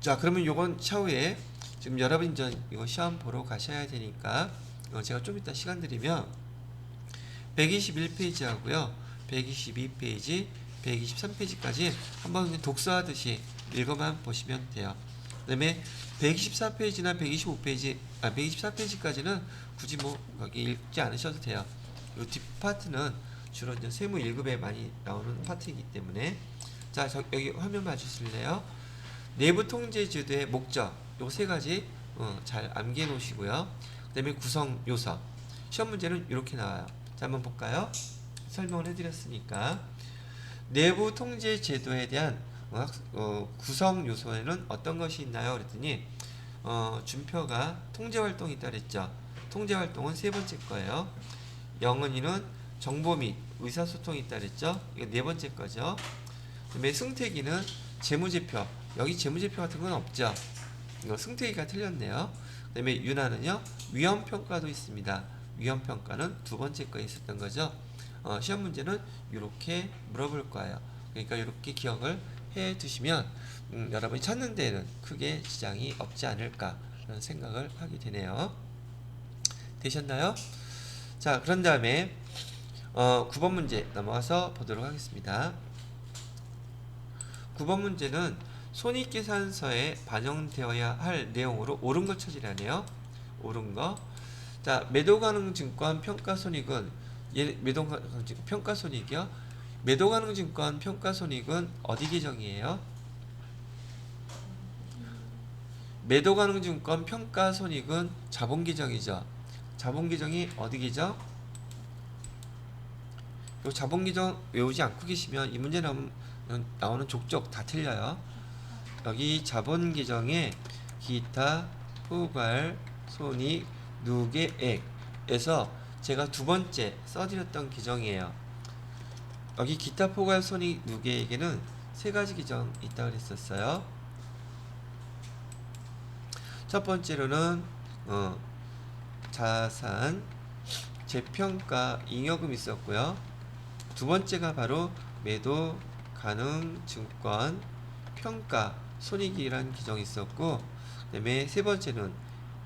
자, 그러면 요건 차후에 지금 여러분 이제 이거 시험 보러 가셔야 되니까 제가 좀 이따 시간 드리면 121페이지 하고요. 122페이지, 123페이지까지 한번 독서하듯이 읽어만 보시면 돼요. 그 다음에 124페이지나 124페이지까지는 굳이 뭐 여기 읽지 않으셔도 돼요. 이 뒷파트는 주로 이제 세무 1급에 많이 나오는 파트이기 때문에. 자, 여기 화면 봐주실래요? 내부 통제 제도의 목적, 요 세 가지 잘 암기해 놓으시고요. 그 다음에 구성 요소. 시험 문제는 이렇게 나와요. 자, 한번 볼까요? 설명을 해드렸으니까. 내부 통제 제도에 대한 구성 요소에는 어떤 것이 있나요? 그랬더니 준표가 통제 활동이 있다 그랬죠. 통제 활동은 세 번째 거예요. 영은이는 정보 및 의사소통이 있다 그랬죠. 이거 네 번째 거죠. 그다음에 승태기는 재무제표. 여기 재무제표 같은 건 없죠. 이거 승태기가 틀렸네요. 그다음에 윤하는요, 위험평가도 있습니다. 위험평가는 두 번째 거에 있었던 거죠. 시험 문제는 이렇게 물어볼 거예요. 그러니까 이렇게 기억을 해 두시면 여러분이 찾는 데에는 크게 지장이 없지 않을까 라는 생각을 하게 되네요. 되셨나요? 자, 그런 다음에 9번 문제 넘어가서 보도록 하겠습니다. 9번 문제는 손익계산서에 반영되어야 할 내용으로 옳은 거 찾으라네요. 옳은 거. 자, 매도가능증권 평가손익은 매도가능증권 평가손익이요. 매도가능증권 평가손익은 어디 계정이에요? 매도가능증권 평가손익은 자본계정이죠. 자본계정이 어디 계정? 요 자본계정 외우지 않고 계시면 이 문제 나오는 족족 다 틀려요. 여기 자본계정에 기타 포괄 손익 누계액에서 제가 두 번째 써드렸던 계정이에요. 여기 기타 포괄 손익 누계액에는 세 가지 계정 있다고 그랬었어요. 첫 번째로는 자산 재평가 잉여금 있었고요. 두 번째가 바로 매도 가능 증권 평가 손익이라는 계정이 있었고, 그다음에 세 번째는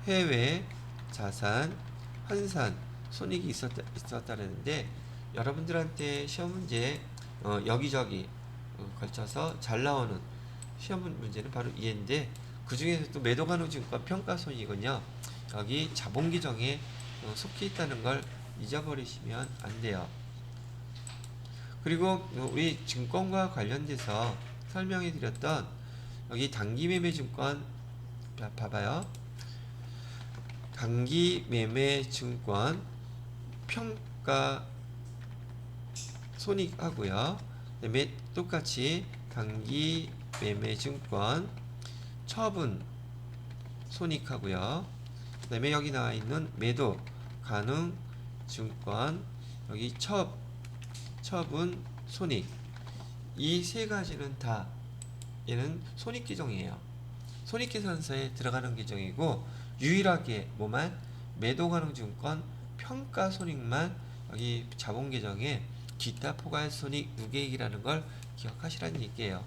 해외 자산 환산 손익이 있었다는데, 여러분들한테 시험 문제 여기저기 걸쳐서 잘 나오는 시험 문제는 바로 이해인데, 그 중에서도 매도 가능 증권 평가 손익은요, 여기 자본 계정에 속해 있다는 걸 잊어버리시면 안 돼요. 그리고 우리 증권과 관련돼서 설명해 드렸던 여기 단기매매증권 봐봐요. 단기매매증권 평가 손익하고요. 그다음에 똑같이 단기매매증권 처분 손익하고요. 그다음에 여기 나와 있는 매도 가능 증권 여기 처분 손익, 이 세 가지는 다 얘는 손익 계정이에요. 손익 계산서에 들어가는 계정이고, 유일하게 뭐만 매도 가능 증권 평가 손익만 여기 자본 계정에 기타 포괄 손익 누계액이라는 걸 기억하시라는 얘기예요.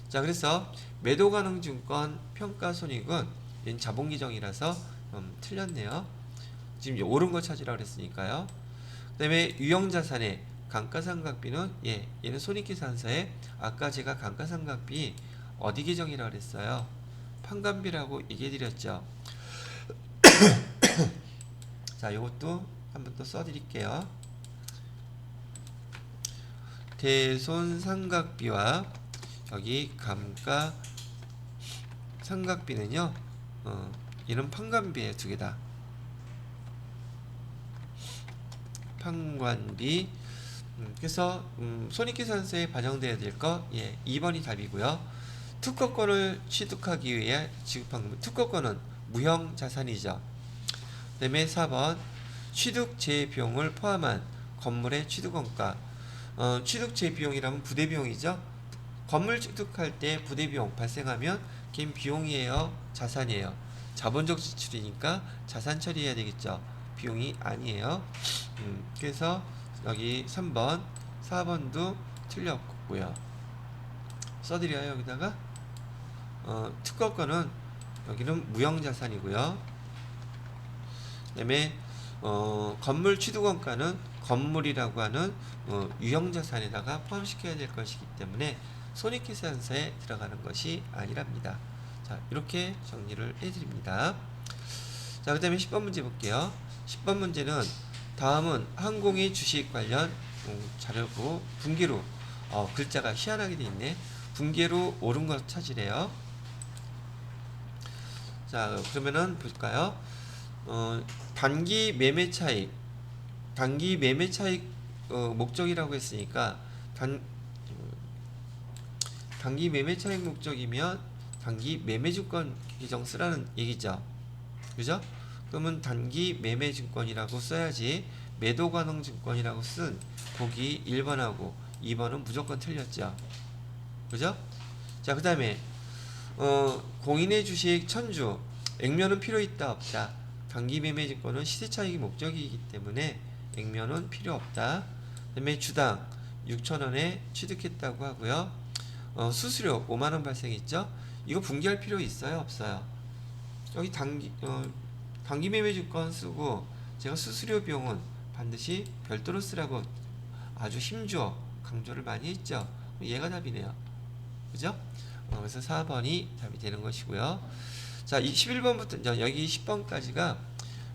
자, 그래서 매도 가능 증권 평가 손익은 얘는 자본 계정이라서 틀렸네요. 지금 옳은 거 찾으라고 그랬으니까요. 그 다음에 유형자산의 감가상각비는 얘는 손익계산서에 아까 제가 감가상각비 어디 계정이라고 그랬어요? 판관비라고 얘기해 드렸죠. 자, 요것도 한번 또 써드릴게요. 대손상각비와 여기 감가상각비는요, 얘는 판관비에 두 개다. 판관비. 그래서 손익계산서에 반영되어야 될 거 2번이 답이고요. 특허권을 취득하기 위해 지급한 금, 특허권은 무형자산이죠. 그 다음에 4번 취득재비용을 포함한 건물의 취득원가. 취득재비용이라면 부대비용이죠. 건물 취득할 때 부대비용 발생하면 걔는 비용이에요, 자산이에요? 자본적 지출이니까 자산 처리해야 되겠죠. 비용이 아니에요. 그래서 여기 3번 4번도 틀렸고요. 써드려요. 여기다가 특허권은 여기는 무형자산이고요. 그 다음에 건물 취득원가는 건물이라고 하는 유형자산에다가 포함시켜야 될 것이기 때문에 손익계산서에 들어가는 것이 아니랍니다. 자, 이렇게 정리를 해드립니다. 자, 그 다음에 10번 문제 볼게요. 10번 문제는 다음은 항공의 주식 관련 자료고 분기로 글자가 희한하게 돼 있네. 분기로 옳은 것 찾으래요. 자, 그러면은 볼까요? 단기 매매 차익, 단기 매매 차익 목적이라고 했으니까 단기 매매 차익 목적이면 단기 매매 증권 계정 쓰라는 얘기죠. 그죠? 그러면 단기 매매 증권이라고 써야지 매도 가능 증권이라고 쓴 보기 1번하고 2번은 무조건 틀렸죠. 그죠? 자, 그 다음에 공인의 주식 천주 액면은 필요 있다 없다. 단기 매매 증권은 시세 차익이 목적이기 때문에 액면은 필요 없다. 그 다음에 주당 6,000원에 취득했다고 하고요. 수수료 5만원 발생했죠. 이거 분기할 필요 있어요 없어요? 여기 단기 매매 증권 쓰고 제가 수수료 비용은 반드시 별도로 쓰라고 아주 힘주어 강조를 많이 했죠. 얘가 답이네요. 그죠? 그래서 4번이 답이 되는 것이고요. 자, 11번부터 여기 10번까지가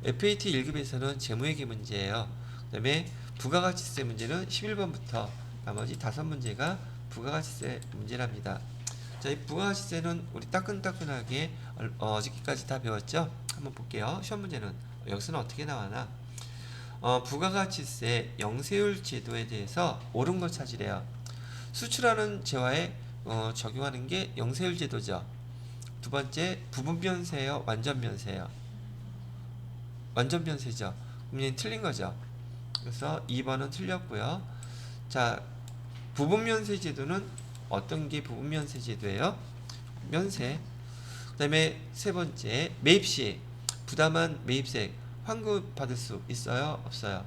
FAT 1급에서는 재무회계 문제예요. 그 다음에 부가가치세 문제는 11번부터 나머지 5문제가 부가가치세 문제랍니다. 자, 이 부가가치세는 우리 따끈따끈하게 어저께까지 다 배웠죠? 한번 볼게요. 시험 문제는 여기서는 어떻게 나와나? 부가가치세 영세율 제도에 대해서 옳은 걸 찾으래요. 수출하는 재화에 적용하는 게 영세율 제도죠. 두 번째, 부분면세요, 완전면세요? 완전면세죠. 그럼 얘는 틀린 거죠. 그래서 2번은 틀렸고요. 자, 부분면세 제도는 어떤 게 부분면세 제도예요? 면세. 그 다음에 세 번째, 매입시 부담한 매입세 환급 받을 수 있어요? 없어요?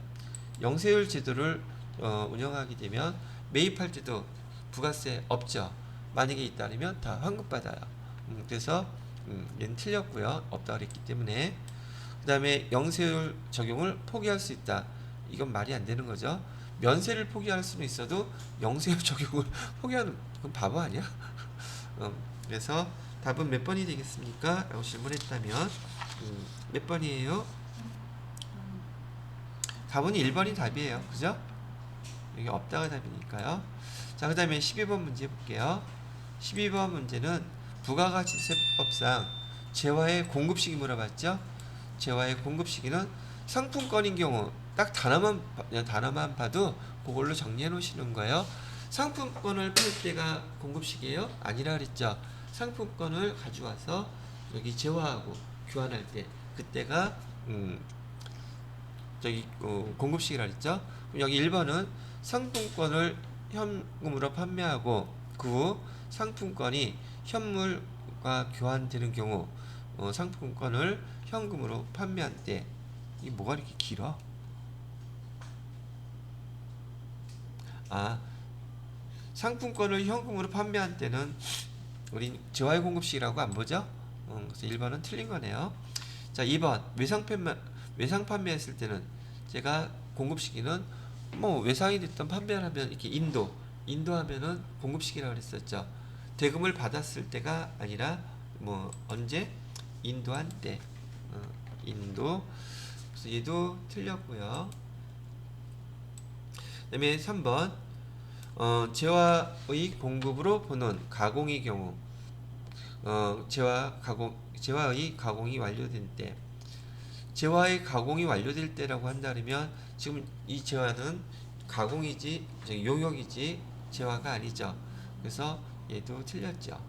영세율 제도를 운영하게 되면 매입할 때도 부가세 없죠. 만약에 있다면 다 환급 받아요. 그래서 얘는 틀렸고요. 없다 그랬기 때문에. 그 다음에 영세율 적용을 포기할 수 있다. 이건 말이 안 되는 거죠. 면세를 포기할 수는 있어도 영세율 적용을 포기하는 그건 바보 아니야? 그래서 답은 몇 번이 되겠습니까? 라고 질문했다면 몇 번이에요? 답은 1번이 답이에요. 그죠? 여기 없다가 답이니까요. 자, 그 다음에 12번 문제 볼게요. 12번 문제는 부가가치세법상 재화의 공급 시기 물어봤죠? 재화의 공급 시기는 상품권인 경우 딱 단어만 봐도 그걸로 정리해 놓으시는 거예요. 상품권을 팔 때가 공급 시기예요? 아니라 그랬죠. 상품권을 가져와서 여기 재화하고 교환할 때 그때가 공급 시기라 그랬죠. 그럼 여기 1번은 상품권을 현금으로 판매하고 그 후 상품권이 현물과 교환되는 경우 상품권을 현금으로 판매한 때 이게 뭐가 이렇게 길어? 상품권을 현금으로 판매한 때는 우리 재화의 공급시기라고 안 보죠? 그래서 1번은 틀린 거네요. 자, 2번 외상 판매했을 때는 제가 공급시기는 뭐 외상이 됐던 판매를 하면 이렇게 인도하면은 공급시기라고 그랬었죠. 대금을 받았을 때가 아니라 뭐 언제 인도한 때 인도. 그래서 얘도 틀렸고요. 그다음에 3번 재화의 공급으로 보는 가공의 경우 재화의 가공이 완료된 때 재화의 가공이 완료될 때라고 한다면 지금 이 재화는 가공이지 용역이지 재화가 아니죠. 그래서 얘도 틀렸죠.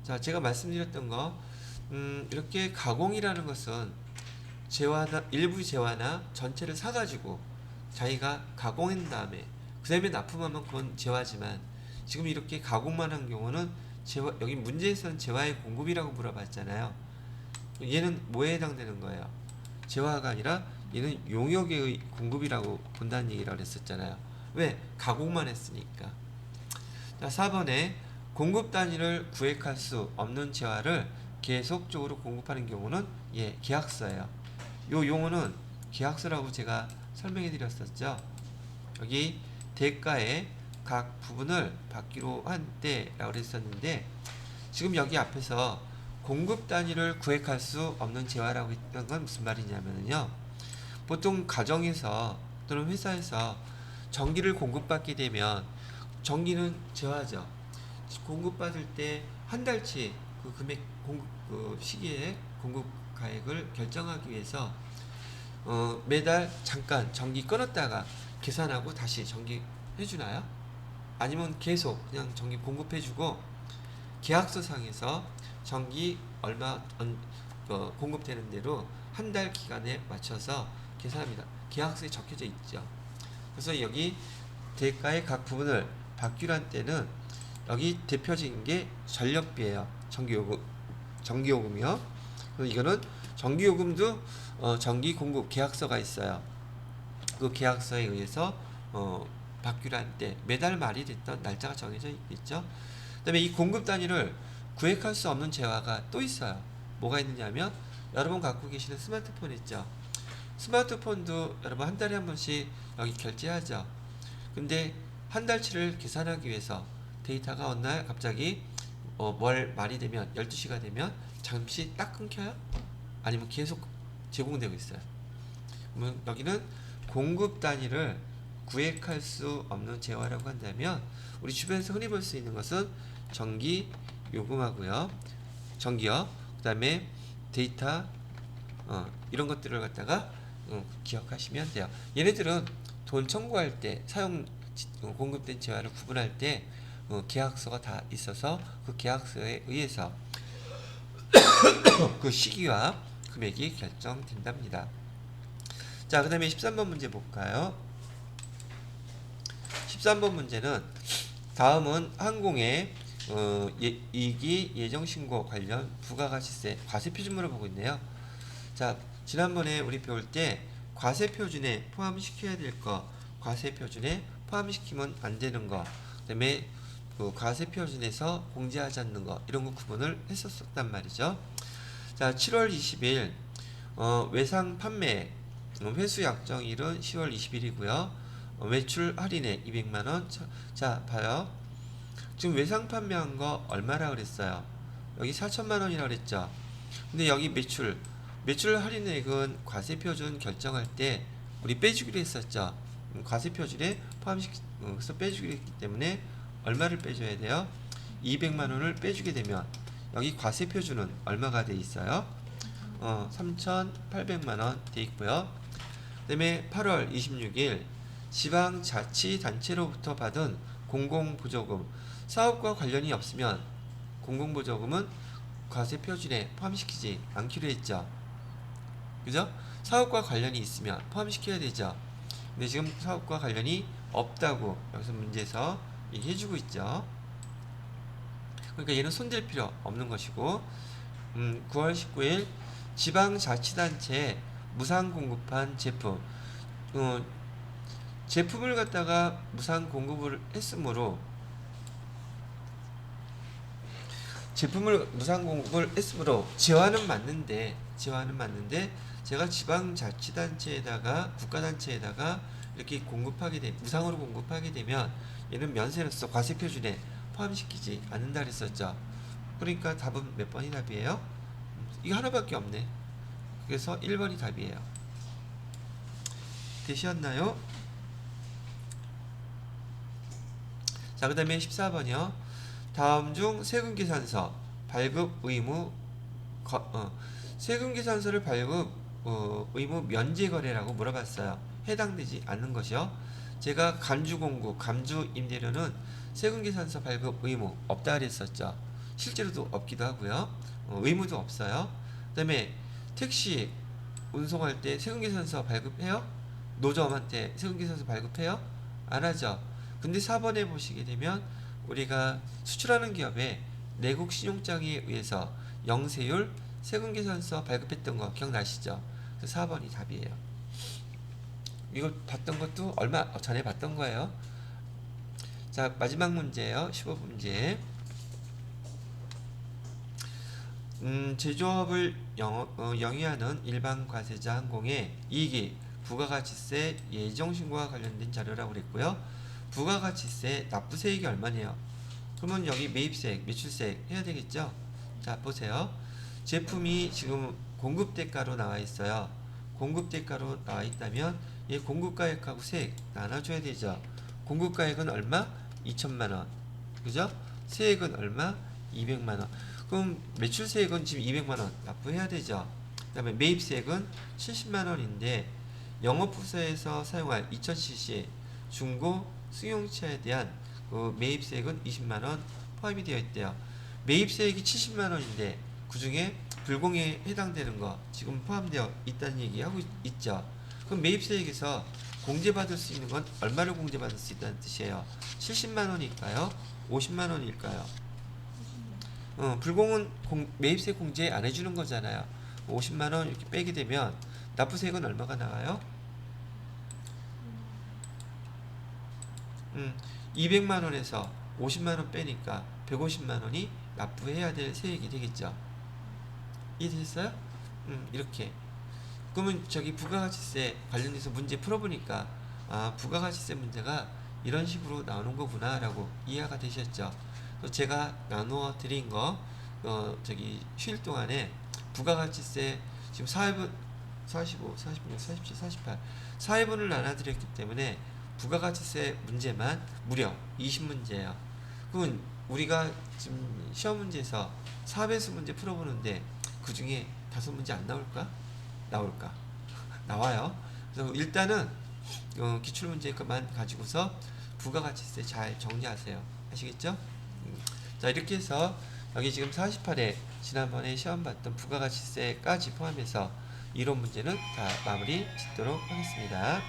자, 제가 말씀드렸던 거 이렇게 가공이라는 것은 일부 재화나 전체를 사가지고 자기가 가공한 다음에 그 다음에 납품하면 그건 재화지만 지금 이렇게 가공만 한 경우는 여기 문제에서는 재화의 공급이라고 물어봤잖아요. 얘는 뭐에 해당되는 거예요? 재화가 아니라 얘는 용역의 공급이라고 본다는 얘기라고 했었잖아요. 왜? 가공만 했으니까. 자, 4번에 공급 단위를 구획할 수 없는 재화를 계속적으로 공급하는 경우는 계약서예요. 요 용어는 계약서라고 제가 설명해 드렸었죠. 여기 대가의 각 부분을 받기로 한 때라고 그랬었는데, 지금 여기 앞에서 공급 단위를 구획할 수 없는 재화라고 했던 건 무슨 말이냐면요, 보통 가정에서 또는 회사에서 전기를 공급받게 되면, 전기는 재화죠. 공급받을 때 한 달치 그 금액 공급 그 시기에 공급 가액을 결정하기 위해서 매달 잠깐 전기 끊었다가 계산하고 다시 전기 해주나요? 아니면 계속 그냥 전기 공급해주고 계약서 상에서 전기 얼마 공급되는 대로 한 달 기간에 맞춰서 계산합니다. 계약서에 적혀져 있죠. 그래서 여기 대가의 각 부분을 받기로 한 때는 여기 대표적인 게 전력비예요. 전기요금이요. 그래서 이거는 전기요금도 전기 공급 계약서가 있어요. 그 계약서에 의해서 받기로 한 때 매달 말이 됐던 날짜가 정해져 있겠죠. 그다음에 이 공급 단위를 구획할 수 없는 재화가 또 있어요. 뭐가 있느냐면 여러분 갖고 계시는 스마트폰 있죠. 스마트폰도 여러분 한 달에 한 번씩 여기 결제하죠. 근데 한 달치를 계산하기 위해서 데이터가 어느 날 갑자기 월 말이 되면 12시가 되면 잠시 딱 끊겨요? 아니면 계속 제공되고 있어요. 그러면 여기는 공급 단위를 구획할 수 없는 재화라고 한다면, 우리 주변에서 흔히 볼 수 있는 것은 전기 요금하고요, 전기요, 그 다음에 데이터 이런 것들을 갖다가 기억하시면 돼요. 얘네들은 돈 청구할 때 공급된 재화를 구분할 때 계약서가 다 있어서 그 계약서에 의해서 그 시기와 금액이 결정된답니다. 자, 그 다음에 13번 문제 볼까요? 13번 문제는, 다음은 항공의 이익이 예정신고 관련 부가가치세 과세표준물을 보고 있네요. 자, 지난번에 우리 배울 때 과세표준에 포함시켜야 될 거, 과세표준에 포함시키면 안 되는 거, 그 다음에 그 과세표준에서 공제하지 않는 거, 이런 거 구분을 했었단 말이죠. 자, 7월 20일 외상 판매 회수 약정일은 10월 20일이고요. 매출 할인액 200만원. 자, 봐요. 지금 외상 판매한 거 얼마라 그랬어요? 여기 4천만원이라 그랬죠. 근데 여기 매출 할인액은 과세표준 결정할 때 우리 빼주기로 했었죠. 과세표준에 포함시켜서 빼주기로 했기 때문에 얼마를 빼줘야 돼요? 200만원을 빼주게 되면 여기 과세표준은 얼마가 돼 있어요? 3,800만원 돼 있고요. 그 다음에 8월 26일 지방자치단체로부터 받은 공공보조금, 사업과 관련이 없으면 공공보조금은 과세표준에 포함시키지 않기로 했죠. 그죠? 사업과 관련이 있으면 포함시켜야 되죠. 근데 지금 사업과 관련이 없다고 여기서 문제에서 얘기해주고 있죠. 그러니까 얘는 손댈 필요 없는 것이고, 9월 19일 지방자치단체에 무상 공급한 제품, 제품을 갖다가 무상 공급을 했으므로 재화는 맞는데 제가 지방자치단체에다가 국가단체에다가 이렇게 무상으로 공급하게 되면 얘는 면세로서 과세표준에 포함시키지 않는다 그랬었죠. 그러니까 답은 몇 번이 답이에요? 이거 하나밖에 없네. 그래서 1번이 답이에요. 되셨나요? 자, 그 다음에 14번이요. 다음 중 세금계산서 발급 의무 세금계산서를 발급 의무 면제거래라고 물어봤어요. 해당되지 않는 것이요. 제가 감주공구, 감주임대료는 세금계산서 발급 의무 없다 그랬었죠. 실제로도 없기도 하고요. 의무도 없어요. 그 다음에 택시 운송할 때 세금계산서 발급해요? 노점한테 세금계산서 발급해요? 안 하죠. 근데 4번에 보시게 되면 우리가 수출하는 기업에 내국 신용장에 의해서 영세율 세금계산서 발급했던 거 기억나시죠? 그래서 4번이 답이에요. 이거 봤던 것도 얼마 전에 봤던 거예요. 자, 마지막 문제예요. 15번 문제. 제조업을 영위하는 일반 과세자 항공의 이익이 부가가치세 예정신고와 관련된 자료라고 그랬고요. 부가가치세 납부세액이 얼마네요. 그러면 여기 매입세액, 매출세액 해야 되겠죠? 자, 보세요. 제품이 지금 공급대가로 나와 있어요. 공급대가로 나와 있다면 얘 공급가액하고 세액 나눠줘야 되죠. 공급가액은 얼마? 2천만원. 그죠? 세액은 얼마? 200만원. 그럼 매출세액은 지금 200만원 납부해야 되죠. 그 다음에 매입세액은 70만원인데 영업부서에서 사용할 2000cc 중고 승용차에 대한 그 매입세액은 20만원 포함이 되어 있대요. 매입세액이 70만원인데 그 중에 불공에 해당되는 거 지금 포함되어 있다는 얘기하고 있죠. 그럼 매입세액에서 공제받을 수 있는 건 얼마를 공제받을 수 있다는 뜻이에요. 70만원일까요? 50만원일까요? 불공은 매입세 공제 안 해주는 거잖아요. 50만원 이렇게 빼게 되면 납부세액은 얼마가 나와요? 200만원에서 50만원 빼니까 150만원이 납부해야 될 세액이 되겠죠. 이해됐어요? 이렇게. 그러면 저기 부가가치세 관련해서 문제 풀어보니까 아, 부가가치세 문제가 이런 식으로 나오는 거구나 라고 이해가 되셨죠. 또 제가 나누어 드린 거 저기 쉴 동안에 부가가치세 지금 4회분 45, 46, 47, 48 4회분을 나눠드렸기 때문에 부가가치세 문제만 무려 20문제예요. 그러면 우리가 지금 시험 문제에서 4배수 문제 풀어보는데 그 중에 5문제 안 나올까? 나올까? 나와요. 그래서 일단은 기출문제만 가지고서 부가가치세 잘 정리하세요. 아시겠죠? 자, 이렇게 해서 여기 지금 48회 지난번에 시험 봤던 부가가치세까지 포함해서 이론 문제는 다 마무리 짓도록 하겠습니다.